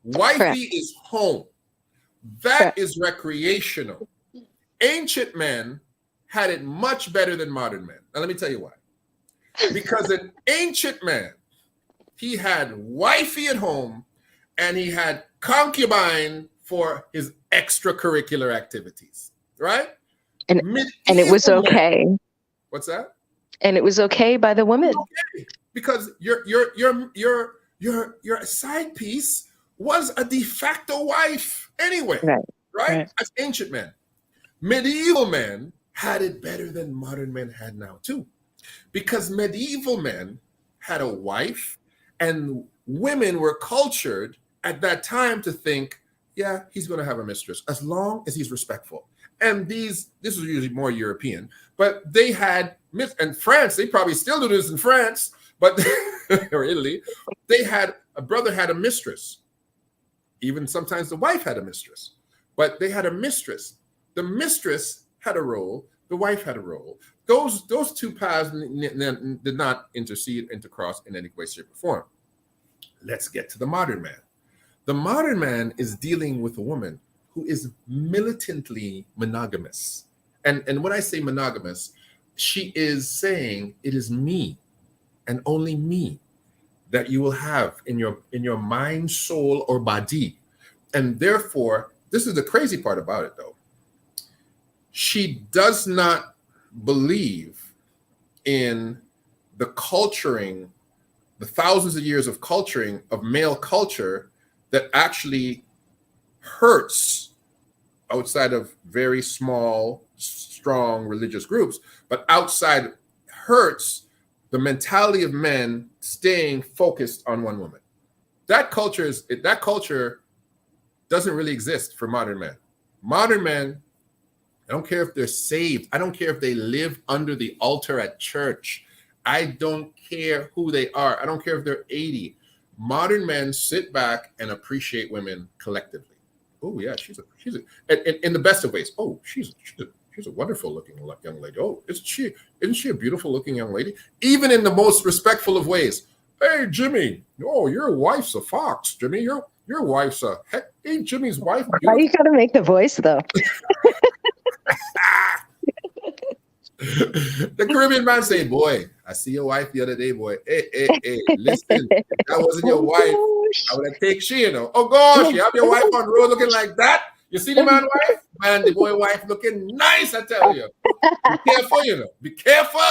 Wifey is home. That is recreational. Ancient men had it much better than modern men. Now, let me tell you why. Because an ancient man, he had wifey at home and he had concubine for his extracurricular activities, right? And it was okay. What's that? And it was okay by the women. Okay. Because your side piece was a de facto wife anyway, right? That's ancient men. Medieval men had it better than modern men had now too, because medieval men had a wife, and women were cultured at that time to think, yeah, he's going to have a mistress as long as he's respectful. And this was usually more European, but they had, and France, they probably still do this in France, but or Italy, a brother had a mistress. Even sometimes the wife had a mistress, but they had a mistress. The mistress had a role. The wife had a role. Those two paths did not intercross in any way, shape, or form. Let's get to the modern man. The modern man is dealing with a woman who is militantly monogamous. And when I say monogamous, she is saying it is me and only me that you will have in your mind, soul, or body. And therefore, this is the crazy part about it though. She does not believe in the culturing, the thousands of years of culturing of male culture that actually hurts outside of very small, strong religious groups, but outside hurts the mentality of men staying focused on one woman. That culture doesn't really exist for modern men. Modern men, I don't care if they're saved. I don't care if they live under the altar at church. I don't care who they are. I don't care if they're 80. Modern men sit back and appreciate women collectively. Oh yeah, she's in the best of ways. Oh, she's a wonderful looking young lady. Oh, isn't she a beautiful looking young lady? Even in the most respectful of ways. Hey, Jimmy. Oh, your wife's a fox, Jimmy. Your wife's a heck. Ain't Jimmy's wife beautiful? Why you gotta make the voice though? The Caribbean man say, boy, I see your wife the other day, boy. Hey, listen, if that wasn't your wife, I would have taken she, you know. Oh gosh, you have your wife on the road looking like that? You see the man wife? Man, the boy wife looking nice, I tell you. Be careful, you know. Be careful.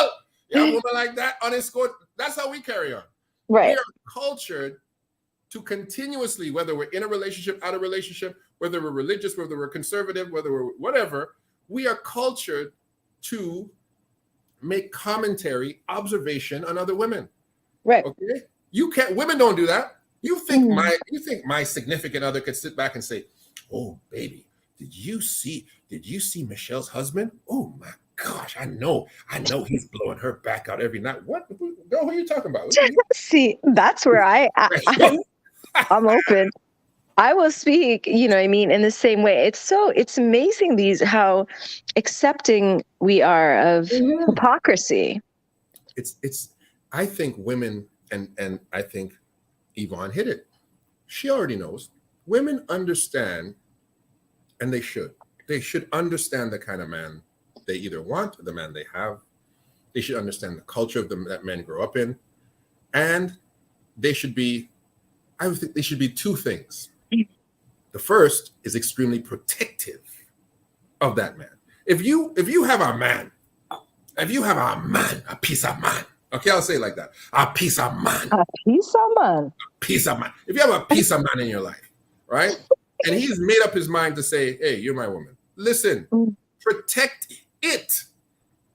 You have a woman like that on his court. That's how we carry on. Right. We are cultured to continuously, whether we're in a relationship, out of relationship, whether we're religious, whether we're conservative, whether we're whatever, we are cultured to make commentary, observation on other women. Right. Okay, you can't. Women don't do that. You think my significant other could sit back and say, "Oh, baby, did you see Michelle's husband? Oh my gosh, I know he's blowing her back out every night." What? Girl, who are you talking about? See, that's where I'm open. I will speak, you know what I mean, in the same way. It's amazing how accepting we are of hypocrisy. I think women, and I think Yvonne hit it. She already knows. Women understand, and they should. They should understand the kind of man they either want or the man they have. They should understand the culture of that men grow up in. And I would think they should be two things. The first is extremely protective of that man. If you have a man, a piece of man, okay, I'll say it like that. A piece of man. A piece of man. Piece of man. If you have a piece of man in your life, right? And he's made up his mind to say, "Hey, you're my woman." Listen, protect it.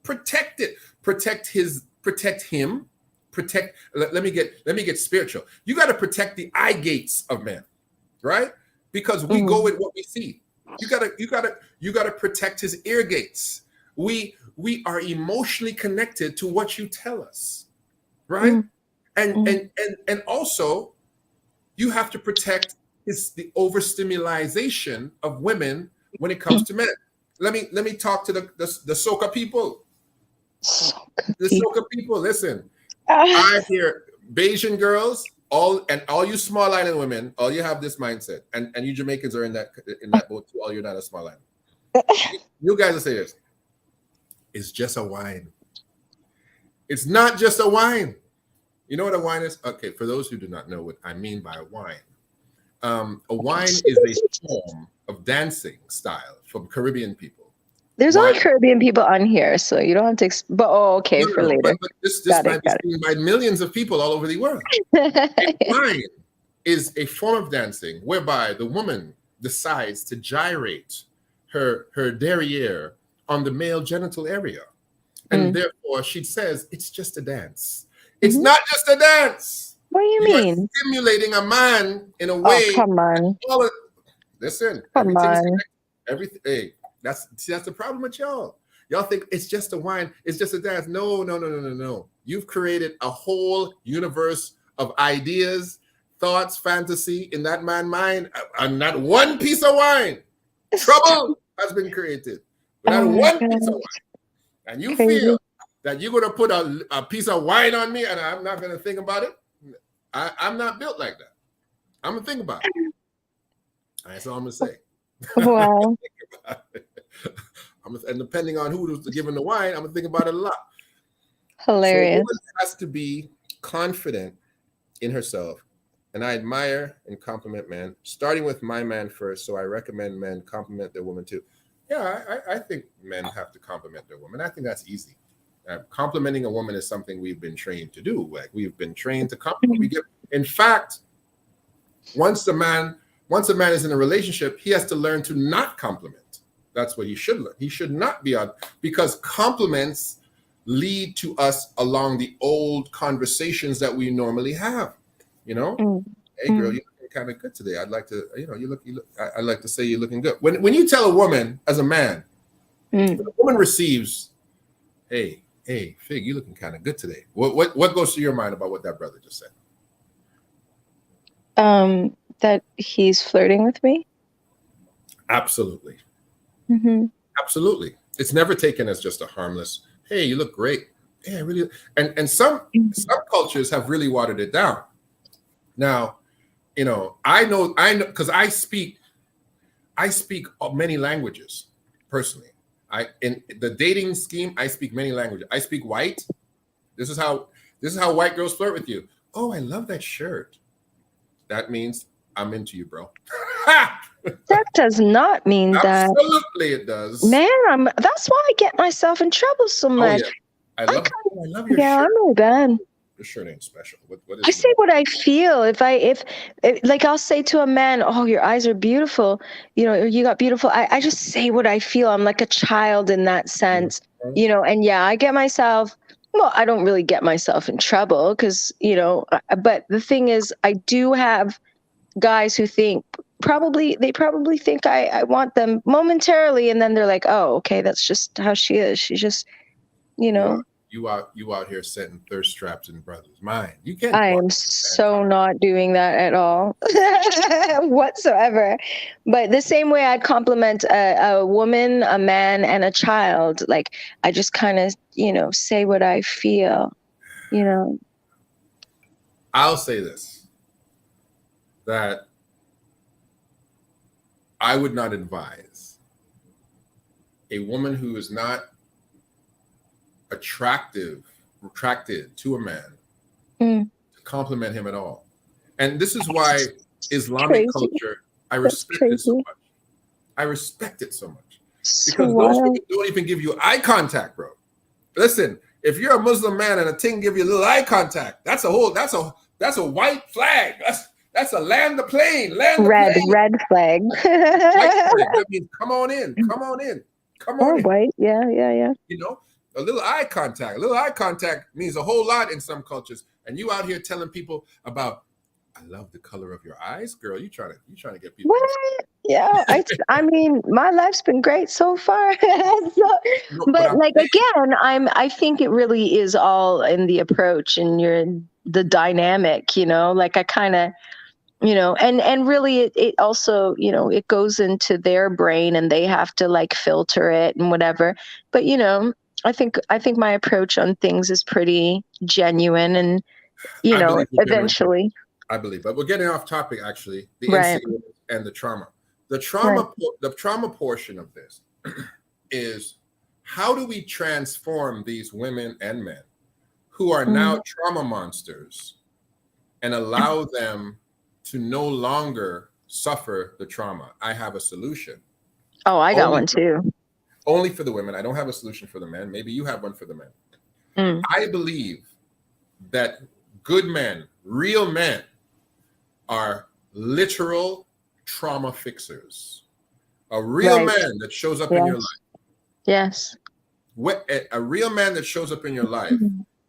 Protect it. Protect him. Let me get spiritual. You got to protect the eye gates of men, right? Because we go with what we see. You gotta protect his ear gates. We are emotionally connected to what you tell us, right? And also you have to protect the overstimulation of women when it comes to men. Let me talk to the soca people. The soca people, listen. I hear Bayesian girls, all you small island women, all you have this mindset, and you Jamaicans are in that boat too. All you're not a small island. You guys will say this. It's just a wine. It's not just a wine. You know what a wine is? Okay, for those who do not know what I mean by a wine, a wine is a form of dancing style from Caribbean people. There's only Caribbean people on here, so you don't have to. Okay, for later. But this might be seen by millions of people all over the world. A wine is a form of dancing whereby the woman decides to gyrate her derriere on the male genital area, and therefore she says it's just a dance. It's not just a dance. What do you mean? Are stimulating a man in a way. Oh, come on. Listen. Come on. Everything. Hey, that's the problem with y'all. Y'all think it's just a wine. It's just a dance. No. You've created a whole universe of ideas, thoughts, fantasy in that man's mind. And not one piece of wine. Trouble has been created. But not one piece of wine. And you feel that you're going to put a piece of wine on me and I'm not going to think about it? I'm not built like that. I'm going to think about it. That's all I'm going to say. Wow. And depending on who was giving the wine, I'm going to think about it a lot. Hilarious. So a woman has to be confident in herself. And I admire and compliment men, starting with my man first. So I recommend men compliment their woman too. Yeah, I think men have to compliment their woman. I think that's easy. Complimenting a woman is something we've been trained to do. Like we've been trained to compliment. In fact, once a man is in a relationship, he has to learn to not compliment. That's what he should learn. He should not be on, because compliments lead to us along the old conversations that we normally have. You know, hey girl, you're looking kind of good today. I'd like to, you look. I'd like to say you're looking good. When you tell a woman as a man, when a woman receives, hey, Fig, you're looking kind of good today. What goes through your mind about what that brother just said? That he's flirting with me. Absolutely. Mm-hmm. Absolutely. It's never taken as just a harmless, hey, you look great. Yeah, really. And some cultures have really watered it down. Now, I know because I speak many languages personally. In the dating scheme, I speak many languages. I speak white. This is how white girls flirt with you. Oh, I love that shirt. That means I'm into you, bro. That does not mean that. Absolutely, it does. Man, that's why I get myself in trouble so much. Oh, yeah. I love your shirt. I'm really bad. Your shirt ain't special. What I is say it? what I feel. If like I'll say to a man, "Oh, your eyes are beautiful," or you got beautiful. I just say what I feel. I'm like a child in that sense, And yeah, I get myself. Well, I don't really get myself in trouble because But the thing is, I do have guys who they probably think I want them momentarily, and then they're like, "Oh, okay, that's just how she is. She's just, you know." You out here setting thirst traps in brothers' mind. You can't. I am so not doing that at all whatsoever. But the same way I'd compliment a woman, a man, and a child, like I just kind of, say what I feel, I'll say this, that I would not advise a woman who is not attracted to a man to compliment him at all. And this is why Islamic culture, I respect it so much. I respect it so much. Because those people don't even give you eye contact, bro. Listen, if you're a Muslim man and a ting give you a little eye contact, that's a white flag. That's a land the plane. Red flag. White flag. That means come on in. Or white, yeah. A little eye contact. A little eye contact means a whole lot in some cultures. And you out here telling people about, I love the color of your eyes, girl. You trying to get people. What? Yeah, I mean, my life's been great so far. But again, I think it really is all in the approach and the dynamic, like I kind of, and really it also, it goes into their brain and they have to like filter it and whatever. But, I think my approach on things is pretty genuine and, eventually. I believe, but we're getting off topic, actually, the right. instigators and the trauma. The trauma portion of this is, how do we transform these women and men who are now trauma monsters and allow them to no longer suffer the trauma? I have a solution. Oh, I got one too. Only for the women. I don't have a solution for the men. Maybe you have one for the men. I believe that good men, real men, are literal trauma fixers. A real man that shows up in your life. Yes. A real man that shows up in your life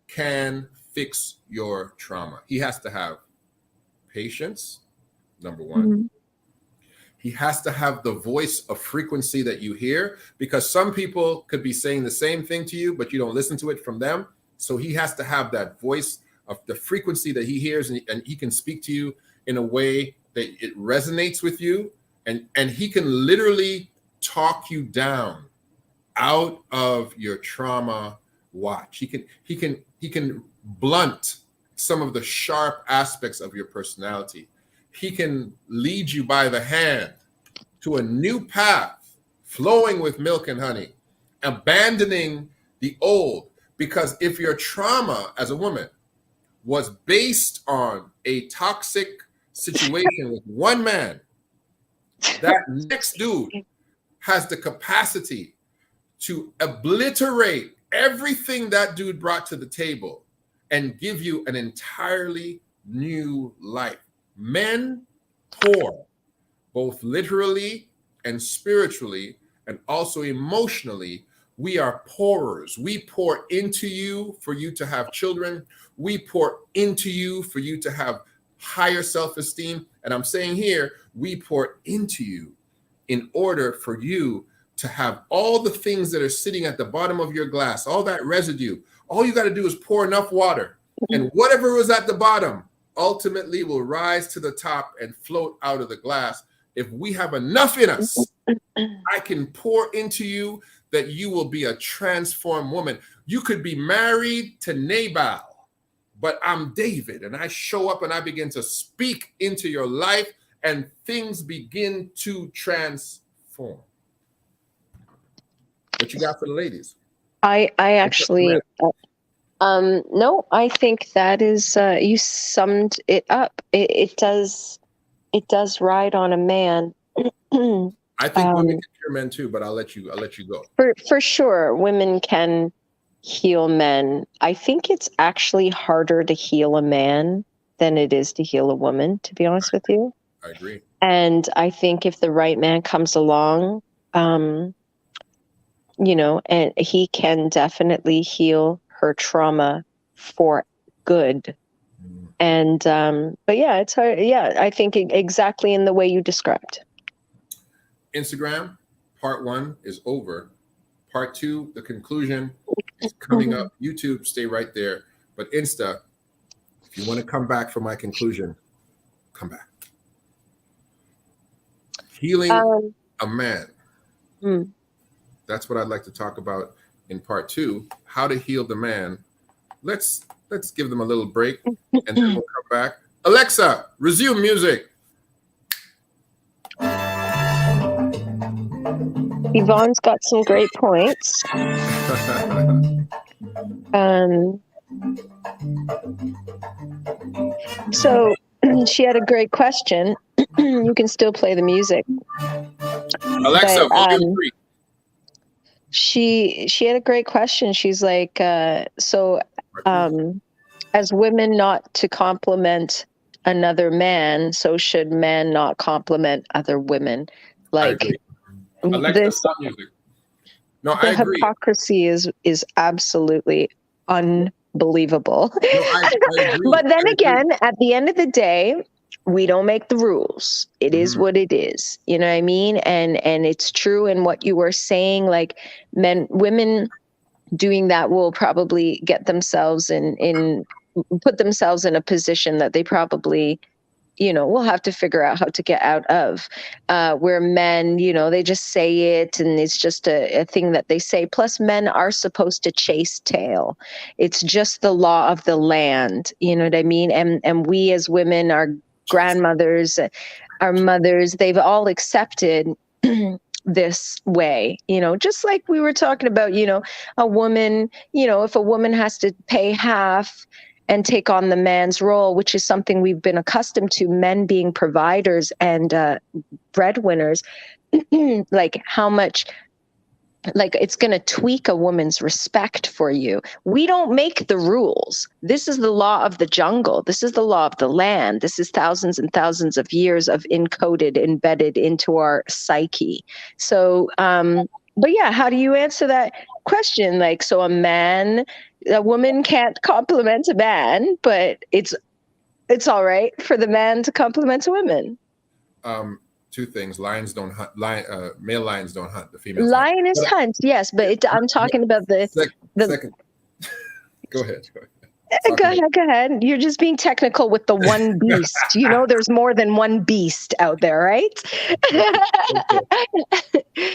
can fix your trauma. He has to have patience, number one. He has to have the voice of frequency that you hear, because some people could be saying the same thing to you, but you don't listen to it from them. So he has to have that voice of the frequency that he hears, and he can speak to you in a way that it resonates with you, and he can literally talk you down out of your trauma watch. He can blunt some of the sharp aspects of your personality. He can lead you by the hand to a new path, flowing with milk and honey, abandoning the old. Because if your trauma as a woman was based on a toxic situation with one man, that next dude has the capacity to obliterate everything that dude brought to the table and give you an entirely new life. Men pour, both literally and spiritually, and also emotionally. We are pourers. We pour into you for you to have children. We pour into you for you to have higher self-esteem. And I'm saying here, we pour into you in order for you to have all the things that are sitting at the bottom of your glass, all that residue. All you got to do is pour enough water, and whatever was at the bottom ultimately will rise to the top and float out of the glass. If we have enough in us, I can pour into you that you will be a transformed woman. You could be married to Nabal, but I'm David, and I show up and I begin to speak into your life, and things begin to transform. What you got for the ladies? I actually, no, I think that is, you summed it up. It does ride on a man. I think women can cure men too, but I'll let you go. For sure, women can heal men. I think it's actually harder to heal a man than it is to heal a woman, to be honest with you. I agree. And I think if the right man comes along, and he can definitely heal her trauma for good. And, but yeah, it's hard. Yeah, I think exactly in the way you described. Instagram, part 1 is over. Part 2, the conclusion, is coming up. YouTube, stay right there. But Insta, if you want to come back for my conclusion, come back. Healing a man. That's what I'd like to talk about in part 2. How to heal the man. Let's give them a little break, and then we'll come back. Alexa, resume music. Yvonne's got some great points. So she had a great question. You can still play the music. Alexa, volume 3. She had a great question. She's like, as women not to compliment another man, so should men not compliment other women? Like, Alexa, stop music. No, I agree. Hypocrisy is absolutely unbelievable. No, I agree. But then again, at the end of the day, we don't make the rules. It is what it is. You know what I mean? And it's true in what you were saying, like women doing that will probably get themselves put themselves in a position that they probably, will have to figure out how to get out of, where men, they just say it and it's just a thing that they say. Plus men are supposed to chase tail. It's just the law of the land. You know what I mean? And we as women, our grandmothers, our mothers, they've all accepted this way, just like we were talking about, a woman, if a woman has to pay half and take on the man's role, which is something we've been accustomed to, men being providers and breadwinners, like how much, like it's going to tweak a woman's respect for you. We don't make the rules. This is the law of the jungle. This is the law of the land. This is thousands and thousands of years of embedded into our psyche. So, but yeah, how do you answer that question? Like, so a woman can't compliment a man, but it's all right for the man to compliment a woman. 2 things. Lions don't hunt. Male lions don't hunt. The female lioness hunt. Yes, but I'm talking about the second. Go ahead. Go ahead. You're just being technical with the one beast. There's more than one beast out there, right?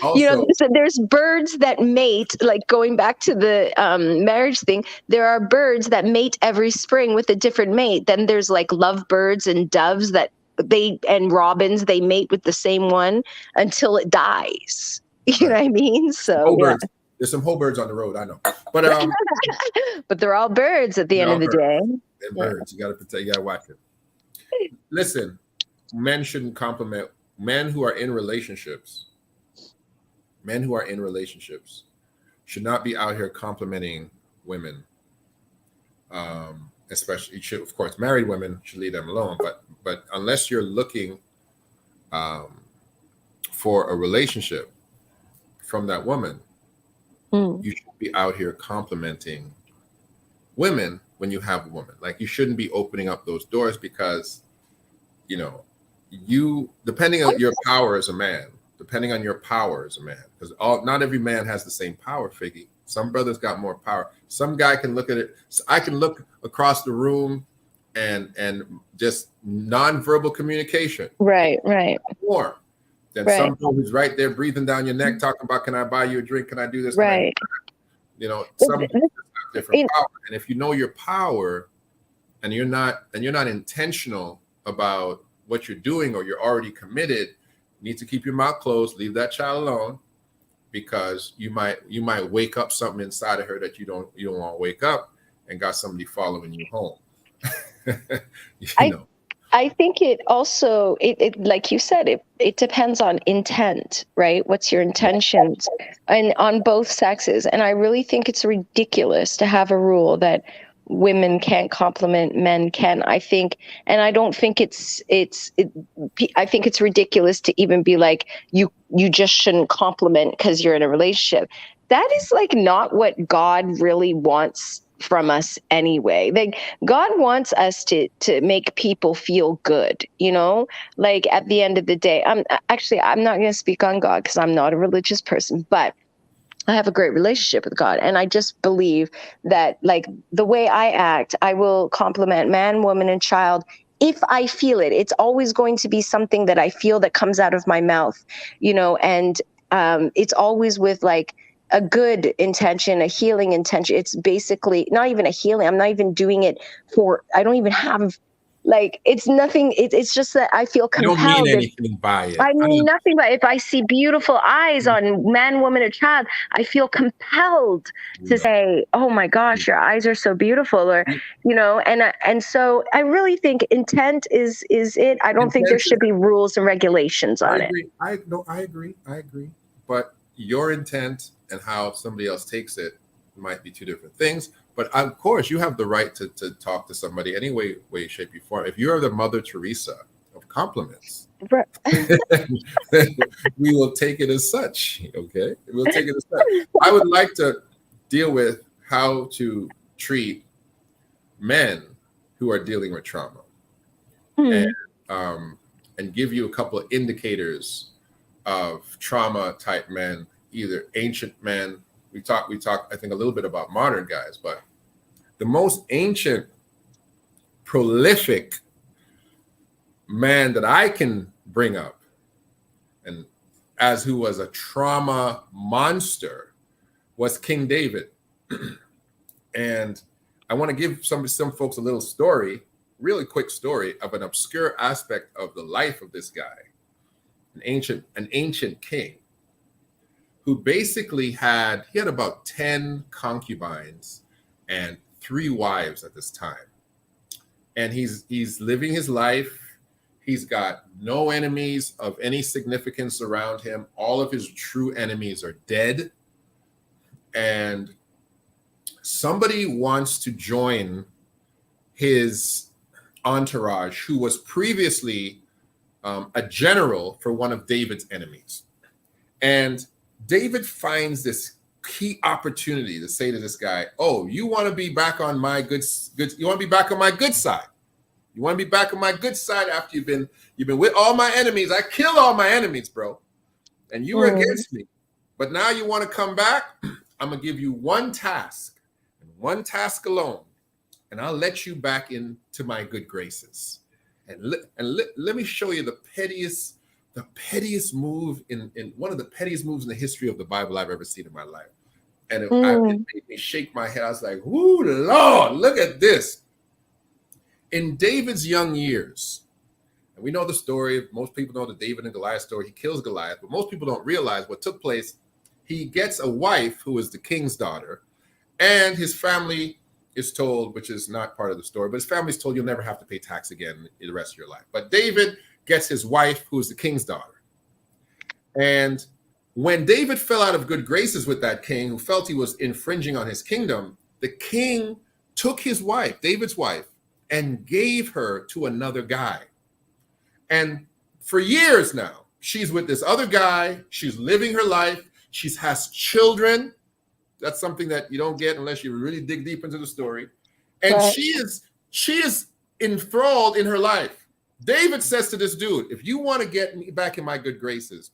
Also, there's birds that mate, like going back to the marriage thing, there are birds that mate every spring with a different mate. Then there's like lovebirds and doves and robins, they mate with the same one until it dies. You know what I mean? So yeah. There's some whole birds on the road, I know, but but they're all birds at the end of the day. They're birds. You got to protect. You got to watch it. Listen, men shouldn't compliment men who are in relationships. Men who are in relationships should not be out here complimenting women. Especially, of course, married women should leave them alone. But unless you're looking for a relationship from that woman, you should be out here complimenting women when you have a woman. Like, you shouldn't be opening up those doors because, depending on your power as a man, because not every man has the same power, Figgy. Some brothers got more power. Some guy can look at it. I can look across the room and just nonverbal communication. Right. More than some who's right there breathing down your neck, talking about, can I buy you a drink? Can I do this? Right. Some have different power. And if you know your power and you're not intentional about what you're doing, or you're already committed, you need to keep your mouth closed, leave that child alone, because you might wake up something inside of her that you don't want to wake up, and got somebody following you home. I think it also, it like you said, it depends on intent, right? What's your intentions, and on both sexes. And I really think it's ridiculous to have a rule that women can't compliment, men can. I think, and I don't think I think it's ridiculous to even be like, you just shouldn't compliment because you're in a relationship. That is like not what God really wants from us anyway. Like, God wants us to make people feel good, like at the end of the day. I'm not going to speak on God because I'm not a religious person, but I have a great relationship with God. And I just believe that, like, the way I act, I will compliment man, woman, and child if I feel it. It's always going to be something that I feel that comes out of my mouth, and it's always with like a good intention, a healing intention. It's basically not even a healing. I'm not even doing it I don't even have, like, it's nothing. It's just that I feel You don't mean compelled. anything by it. I mean nothing, but if I see beautiful eyes on man, woman, or child, I feel compelled to say, "Oh my gosh, your eyes are so beautiful," or and so I really think intent is it. I don't think there should be rules and regulations on it. I agree. But your intent and how somebody else takes it might be two different things. But of course, you have the right to talk to somebody any way, shape, or form. If you are the Mother Teresa of compliments, we will take it as such. Okay, we'll take it as such. I would like to deal with how to treat men who are dealing with trauma, and give you a couple of indicators of trauma type men, either ancient men. We talk, I think, a little bit about modern guys, but the most ancient, prolific man that I can bring up, and as who was a trauma monster, was King David. And I want to give some folks a little story, really quick story of an obscure aspect of the life of this guy, an ancient king, who basically had about 10 concubines and 3 wives at this time. And he's living his life. He's got no enemies of any significance around him. All of his true enemies are dead. And somebody wants to join his entourage, who was previously a general for one of David's enemies. And David finds this key opportunity to say to this guy, "Oh, you want to be back on my good? You want to be back on my good side? You want to be back on my good side after you've been with all my enemies? I killed all my enemies, bro, and you were against me. But now you want to come back? I'm gonna give you one task, and one task alone, and I'll let you back into my good graces. And let me show you the pettiest move in one of the pettiest moves in the history of the Bible I've ever seen in my life." And it made me shake my head. I was like, "Ooh, Lord, look at this." In David's young years, and we know the story, most people know the David and Goliath story. He kills Goliath, but most people don't realize what took place. He gets a wife who is the king's daughter, and his family is told, which is not part of the story, but his family's told you'll never have to pay tax again in the rest of your life. But David gets his wife, who is the king's daughter. And when David fell out of good graces with that king, who felt he was infringing on his kingdom, the king took his wife, David's wife, and gave her to another guy. And for years now, she's with this other guy. She's living her life. She has children. That's something that you don't get unless you really dig deep into the story. And she is enthralled in her life. David says to this dude, "If you want to get me back in my good graces,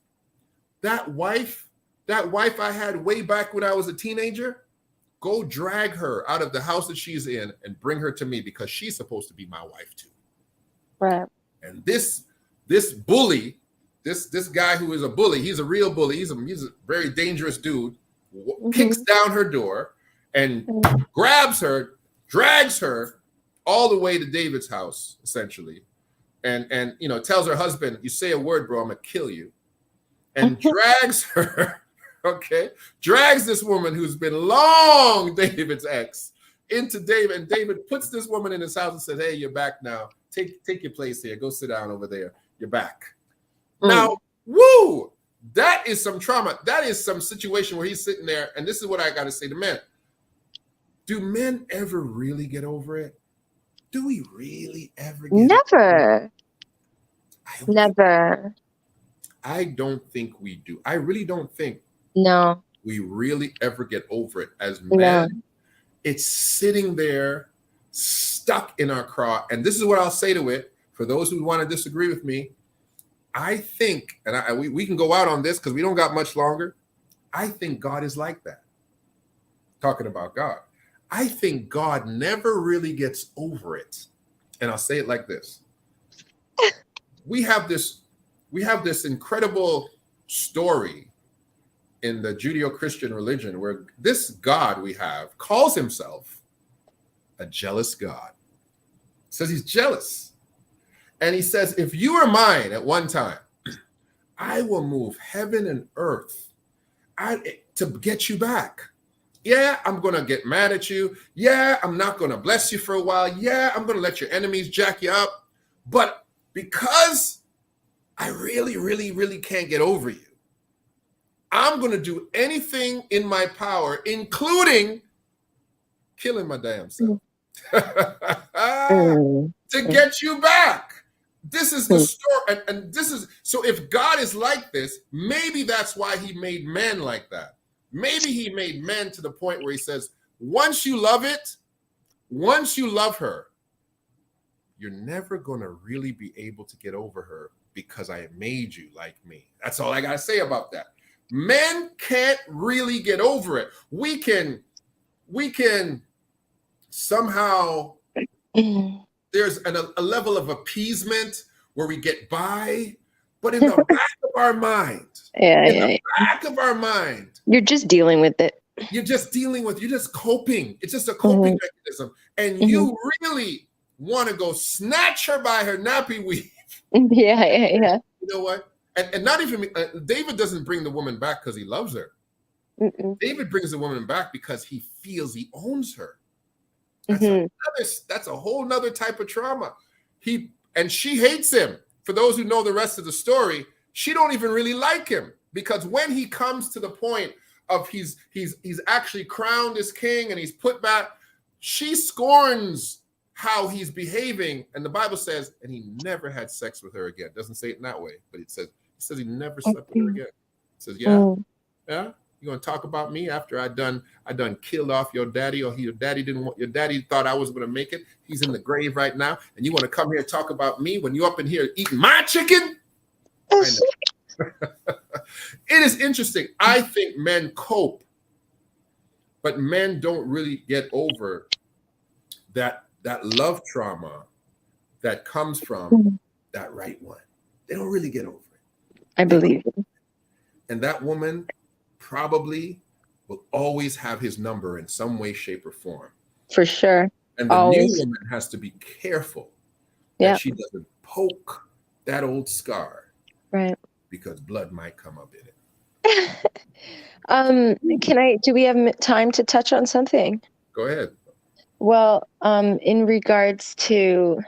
that wife I had way back when I was a teenager, go drag her out of the house that she's in and bring her to me, because she's supposed to be my wife too." Right. And this bully, this guy who is a bully, he's a real bully. He's a very dangerous dude. Kicks down her door and grabs her, drags her all the way to David's house, essentially. And tells her husband, "You say a word, bro, I'm gonna kill you." And drags her, drags this woman who's been long David's ex into David. And David puts this woman in his house and says, "Hey, you're back now. take your place here. Go sit down over there. You're back. Mm. Now, woo! That is some trauma. That is some situation where he's sitting there, and this is what I got to say to men. Do men ever really get over it? Do we really ever get Never. it? Never. I don't think we do. I really don't think No. we really ever get over it as No. men. It's sitting there stuck in our craw. And this is what I'll say to it for those who want to disagree with me. I think, and we can go out on this because we don't got much longer. I think God is like that. Talking about God. I think God never really gets over it. And I'll say it like this. We have this incredible story in the Judeo-Christian religion where this God we have calls himself a jealous God. He says he's jealous. And he says, if you are mine at one time, I will move heaven and earth to get you back. Yeah, I'm going to get mad at you. Yeah, I'm not going to bless you for a while. Yeah, I'm going to let your enemies jack you up. But because I really, really, really can't get over you, I'm going to do anything in my power, including killing my damn self, to get you back. This is the story. And this is, so if God is like this, maybe that's why he made men like that. Maybe he made men to the point where he says, once you love it, once you love her, you're never going to really be able to get over her because I made you like me. That's all I got to say about that. Men can't really get over it. We can somehow, there's a level of appeasement where we get by, but in the back of our mind, back of our mind, you're just dealing with it. You're just coping. It's just a coping mechanism. And you really want to go snatch her by her nappy weave. Yeah. You know what? And not even, David doesn't bring the woman back because he loves her. David brings the woman back because he feels he owns her. That's a whole nother type of trauma. And she hates him. For those who know the rest of the story, she don't even really like him, because when he comes to the point of he's actually crowned as king and he's put back, she scorns how he's behaving. And the Bible says, and he never had sex with her again. It doesn't say it in that way, but it says he never slept with her again. It says, yeah, you're gonna talk about me after I done killed off your daddy, or your daddy thought I was gonna make it. He's in the grave right now, and you want to come here and talk about me when you up in here eating my chicken? It is interesting. I think men cope, but men don't really get over that love trauma that comes from that right one. They don't really get over it. I believe it. And that woman probably will always have his number in some way, shape, or form. For sure. And the always. new woman has to be careful that she doesn't poke that old scar. Right. Because blood might come up in it. Do we have time to touch on something? Go ahead. Well, in regards to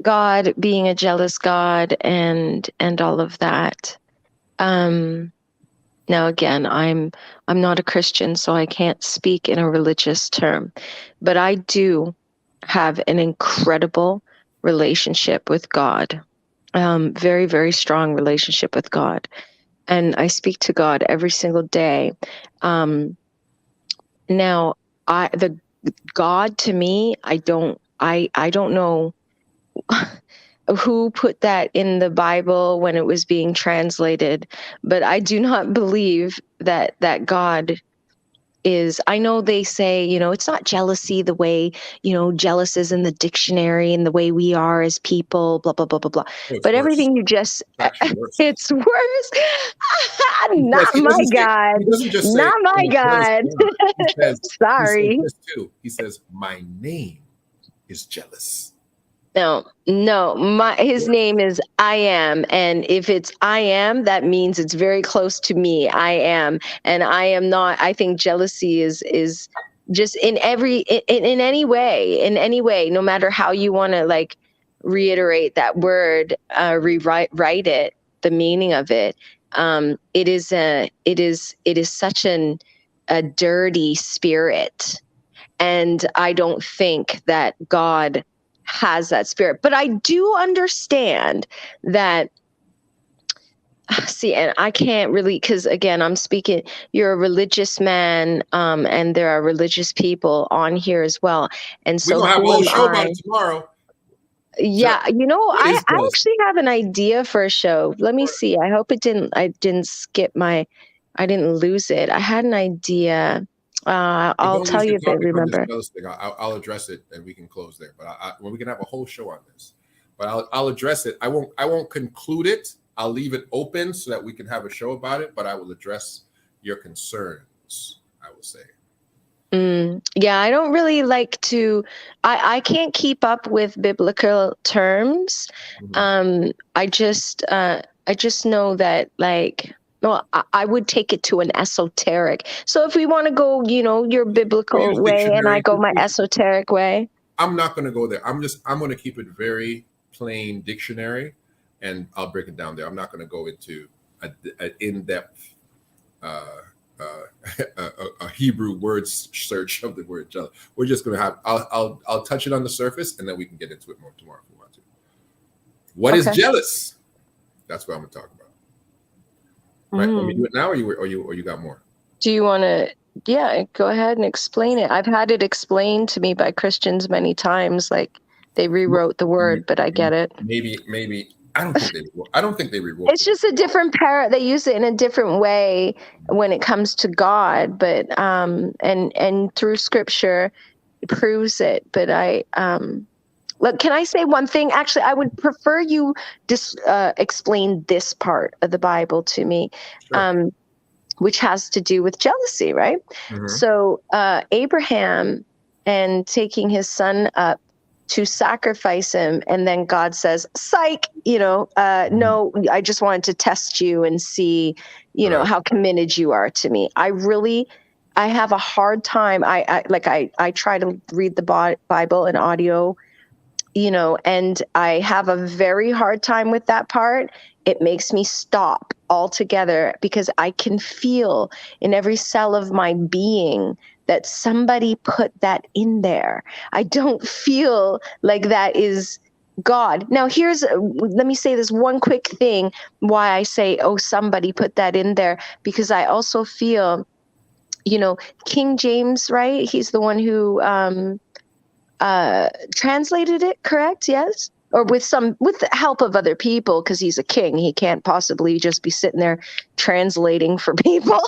God being a jealous God and all of that. Now again, I'm not a Christian, so I can't speak in a religious term, but I do have an incredible relationship with God. Very, very strong relationship with God. And I speak to God every single day. Now the God to me, I don't know who put that in the Bible when it was being translated, but I do not believe that God is, I know they say, it's not jealousy the way, jealous is in the dictionary and the way we are as people, blah, blah, blah, blah, blah. But worse. Everything you just, it's worse. Not my God. Not my God. Sorry. He says, my name is jealous. No, his name is I am. And if it's I am, that means it's very close to me. I am. And I am not. I think jealousy is just in any way, no matter how you want to like reiterate that word, rewrite it, the meaning of it. It is such a dirty spirit. And I don't think that God has that spirit. But I do understand that, see, and I can't really, because again, I'm speaking, you're a religious man, and there are religious people on here as well. And We're so gonna have a who whole am show about I? it tomorrow. Yeah, What I is jealousy? actually have an idea for a show. Let me see. I hope I didn't I didn't lose it. I had an idea. But I'll don't tell lose you your if I topic on this remember. jealous thing. I'll address it and we can close there. But well, we can have a whole show on this. But I'll address it. I won't conclude it. I'll leave it open so that we can have a show about it. But I will address your concerns, I will say. Yeah, I don't really like to. I can't keep up with biblical terms. I just know that like. Well, I would take it to an esoteric. So if we want to go, your biblical Use way, and I dictionary. go my esoteric way. I'm not going to go there. I'm going to keep it very plain dictionary, and I'll break it down there. I'm not going to go into an in-depth a Hebrew word search of the word jealous. We're just going to have. I'll touch it on the surface, and then we can get into it more tomorrow if we want to. What is jealous? That's what I'm going to talk about. Right? Want me to do it now, or you got more? Do you want to? Yeah, go ahead and explain it. I've had it explained to me by Christians many times. Like they rewrote the word, but I get it. Maybe I don't think they rewrote. It's just a different They use it in a different way when it comes to God, but and through Scripture, it proves it. But look, can I say one thing? Actually, I would prefer you just explain this part of the Bible to me. Sure. Which has to do with jealousy, right? So Abraham and taking his son up to sacrifice him, and then God says, "Psych, no, I just wanted to test you and see, how committed you are to me." I have a hard time. I try to read the Bible in audio, and I have a very hard time with that part. It makes me stop altogether because I can feel in every cell of my being that somebody put that in there. I don't feel like that is God. Now, let me say this one quick thing why I say, oh, somebody put that in there, because I also feel, King James, right? He's the one who translated it, correct? Yes. Or with the help of other people, because he's a king. He can't possibly just be sitting there translating for people.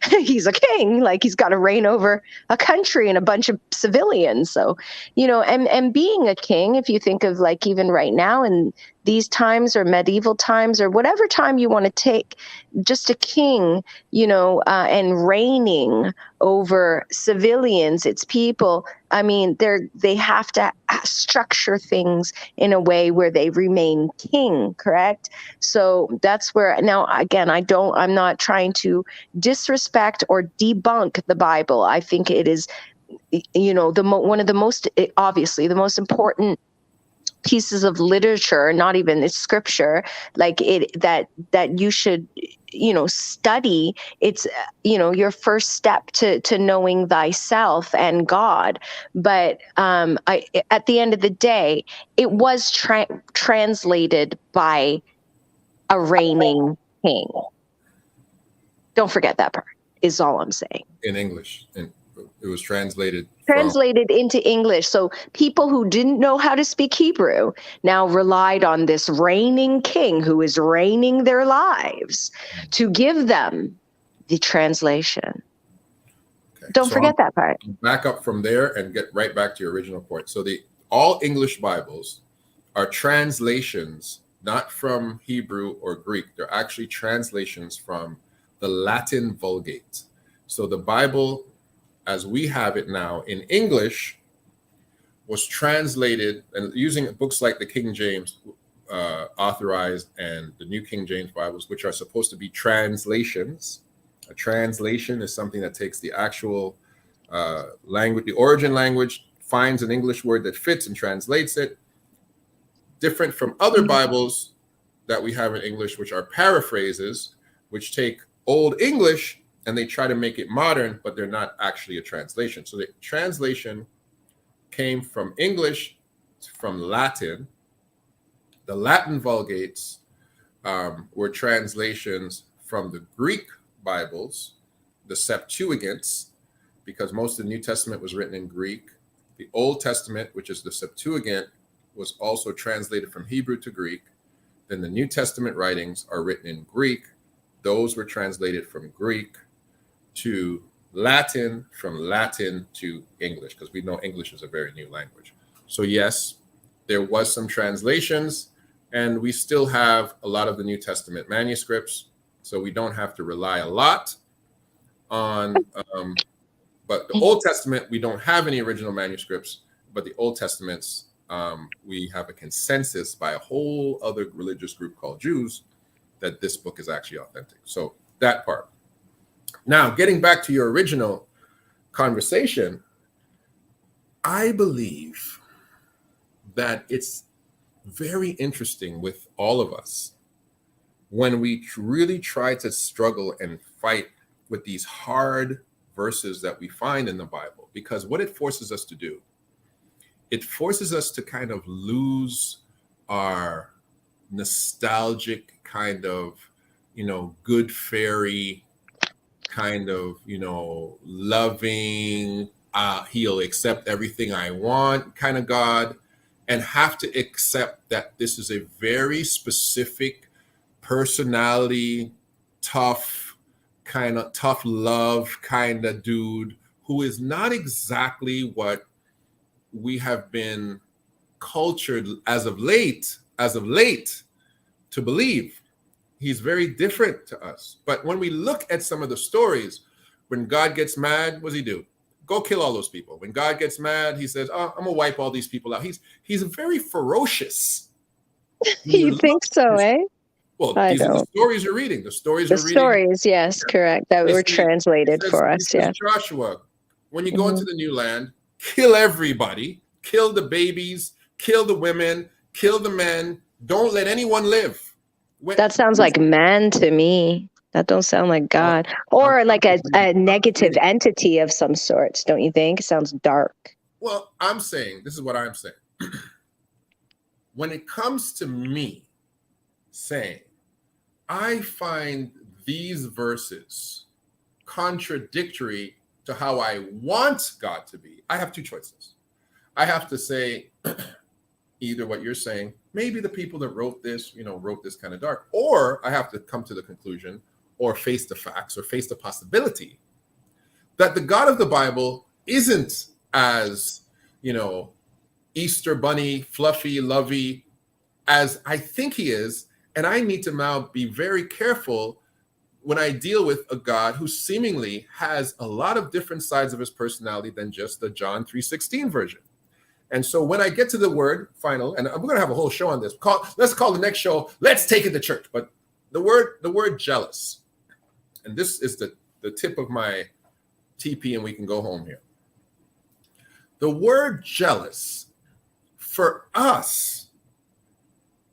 He's a king, like he's got to reign over a country and a bunch of civilians. So, and being a king, if you think of like even right now in these times or medieval times or whatever time you want to take, just a king, and reigning over civilians, its people. I mean, they have to structure things in a way where they remain king, correct? So that's where, now again, I'm not trying to disrespect or debunk the Bible. I think it is, one of the most, obviously the most important pieces of literature, not even it's scripture, like that you should study. It's your first step to knowing thyself and God. But at the end of the day, it was translated by a reigning king. Don't forget that part, is all I'm saying. In English, and it was translated into English. So people who didn't know how to speak Hebrew now relied on this reigning king who is reigning their lives to give them the translation. Okay. Don't forget that part. Back up from there and get right back to your original point. So all English Bibles are translations, not from Hebrew or Greek. They're actually translations from the Latin Vulgate. So the Bible, as we have it now in English, was translated, and using books like the King James authorized and the New King James Bibles, which are supposed to be translations. A translation is something that takes the actual language, the origin language, finds an English word that fits and translates it. Different from other Bibles that we have in English, which are paraphrases, which take Old English and they try to make it modern, but they're not actually a translation. So the translation came from English, from Latin. The Latin Vulgates were translations from the Greek Bibles, the Septuagints, because most of the New Testament was written in Greek. The Old Testament, which is the Septuagint, was also translated from Hebrew to Greek. Then the New Testament writings are written in Greek. Those were translated from Greek to Latin, from Latin to English, because we know English is a very new language. So yes, there was some translations, and we still have a lot of the New Testament manuscripts, so we don't have to rely a lot on, but the Old Testament, we don't have any original manuscripts, but the Old Testaments, we have a consensus by a whole other religious group called Jews that this book is actually authentic. So that part. Now, getting back to your original conversation, I believe that it's very interesting with all of us when we really try to struggle and fight with these hard verses that we find in the Bible, because what it forces us to do, it forces us to kind of lose our nostalgic kind of, good fairy kind of, loving, he'll accept everything I want kind of God, and have to accept that this is a very specific personality, tough love kind of dude who is not exactly what we have been cultured as of late to believe. He's very different to us. But when we look at some of the stories, when God gets mad, what does he do? Go kill all those people. When God gets mad, he says, "Oh, I'm gonna wipe all these people out." He's very ferocious. You think so, eh? Well, I these are the don't. stories you're reading. The stories The you're reading. stories, yes, correct. That were translated for us, It says, yeah. Joshua, when you go into the new land, kill everybody, kill the babies, kill the women, kill the men. Don't let anyone live. That sounds like man to me. That don't sound like God. Or like a negative entity of some sorts, don't you think? It sounds dark. Well, I'm saying, this is what I'm saying. When it comes to me saying, I find these verses contradictory to how I want God to be, I have two choices. I have to say, either what you're saying, maybe the people that wrote this kind of dark, or I have to come to the conclusion or face the facts or face the possibility that the God of the Bible isn't as, Easter bunny, fluffy, lovey as I think he is. And I need to now be very careful when I deal with a God who seemingly has a lot of different sides of his personality than just the John 3:16 version. And so when I get to the word final, and we're going to have a whole show on this, let's call the next show, Let's Take It to Church. But the word jealous, and this is the tip of my TP, and we can go home here. The word jealous, for us,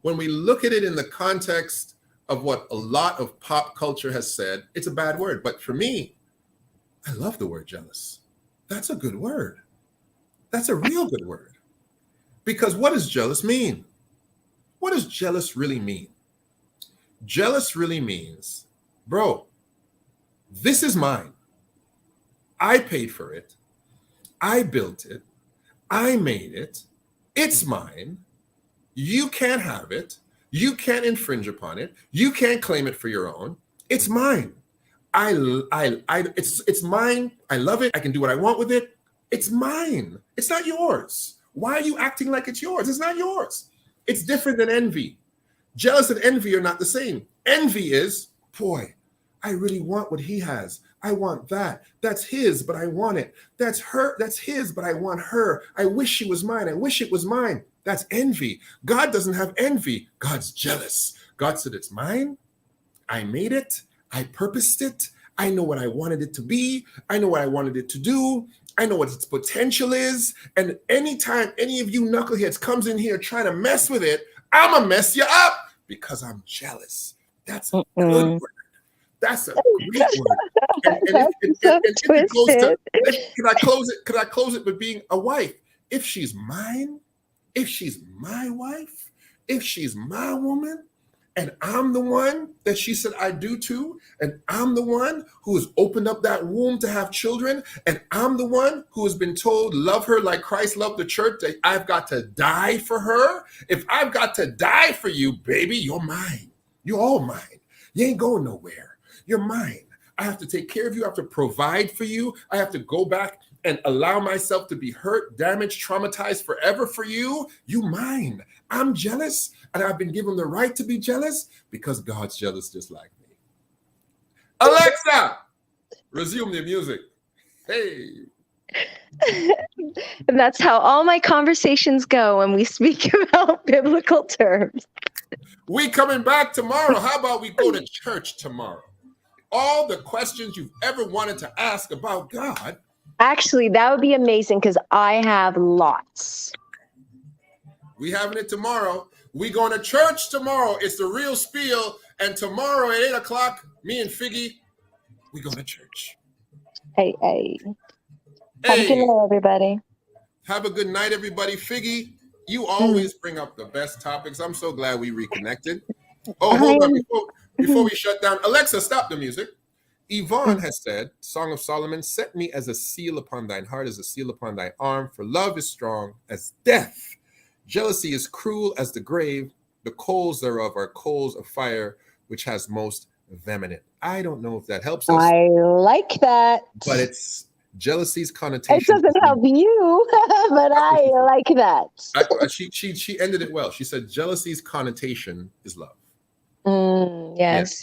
when we look at it in the context of what a lot of pop culture has said, it's a bad word. But for me, I love the word jealous. That's a good word. That's a real good word. Because what does jealous mean? What does jealous really mean? Jealous really means, bro, this is mine. I paid for it. I built it. I made it. It's mine. You can't have it. You can't infringe upon it. You can't claim it for your own. It's mine. It's mine. I love it. I can do what I want with it. It's mine. It's not yours. Why are you acting like it's yours? It's not yours. It's different than envy. Jealous and envy are not the same. Envy is, boy, I really want what he has. I want that. That's his, but I want it. That's her. That's his, but I want her. I wish she was mine. I wish it was mine. That's envy. God doesn't have envy. God's jealous. God said, it's mine. I made it. I purposed it. I know what I wanted it to be. I know what I wanted it to do. I know what its potential is. And anytime any of you knuckleheads comes in here trying to mess with it, I'm going to mess you up because I'm jealous. That's a good word. That's a great word. And if it goes to, could I close it with being a wife? If she's mine, if she's my wife, if she's my woman, and I'm the one that she said I do to, and I'm the one who has opened up that womb to have children, and I'm the one who has been told, love her like Christ loved the church, that I've got to die for her. If I've got to die for you, baby, you're mine. You're all mine. You ain't going nowhere. You're mine. I have to take care of you. I have to provide for you. I have to go back and allow myself to be hurt, damaged, traumatized forever for you. You mine. I'm jealous, and I've been given the right to be jealous because God's jealous just like me. Alexa, resume the music. Hey. And that's how all my conversations go when we speak about biblical terms. We coming back tomorrow. How about we go to church tomorrow? All the questions you've ever wanted to ask about God. Actually, that would be amazing because I have lots. We having it tomorrow. We going to church tomorrow. It's the real Spiel. And tomorrow at 8 o'clock, me and Figgy, we go to church. Hey. Have a good night, everybody. Have a good night, everybody. Figgy, you always bring up the best topics. I'm so glad we reconnected. Oh, hold on. Before we shut down, Alexa, stop the music. Yvonne has said, Song of Solomon, set me as a seal upon thine heart, as a seal upon thy arm, for love is strong as death. Jealousy is cruel as the grave. The coals thereof are coals of fire, which has most venom in it. I don't know if that helps us. I like that. But it's jealousy's connotation. It doesn't help you, but I like that. She ended it well. She said jealousy's connotation is love. Yes.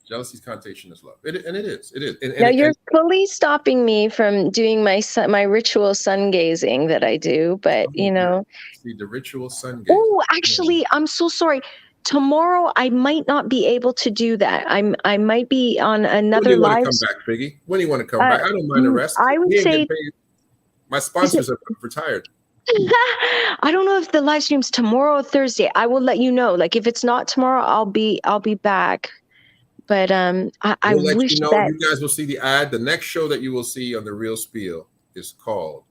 Jealousy's connotation is love. It is. Now you're fully stopping me from doing my ritual sun gazing that I do, but See the ritual sun gazing. Oh, actually, I'm so sorry. Tomorrow I might not be able to do that. I might be on another live. When do you want to come back, Figgy? When do you want to come back? I don't mind the rest. I would say my sponsors are retired. I don't know if the live stream's tomorrow or Thursday. I will let you know. Like if it's not tomorrow, I'll be back. But I wish that you guys will see the ad. The next show that you will see on the Real Spiel is called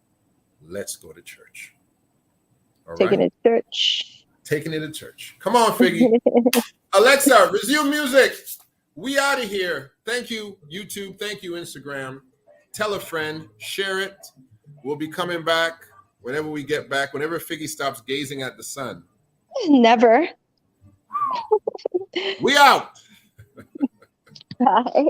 "Let's Go to Church." All right? Taking it to church. Taking it to church. Come on, Figgy. Alexa, resume music. We out of here. Thank you, YouTube. Thank you, Instagram. Tell a friend. Share it. We'll be coming back. Whenever we get back, whenever Figgy stops gazing at the sun. Never. We out. Bye.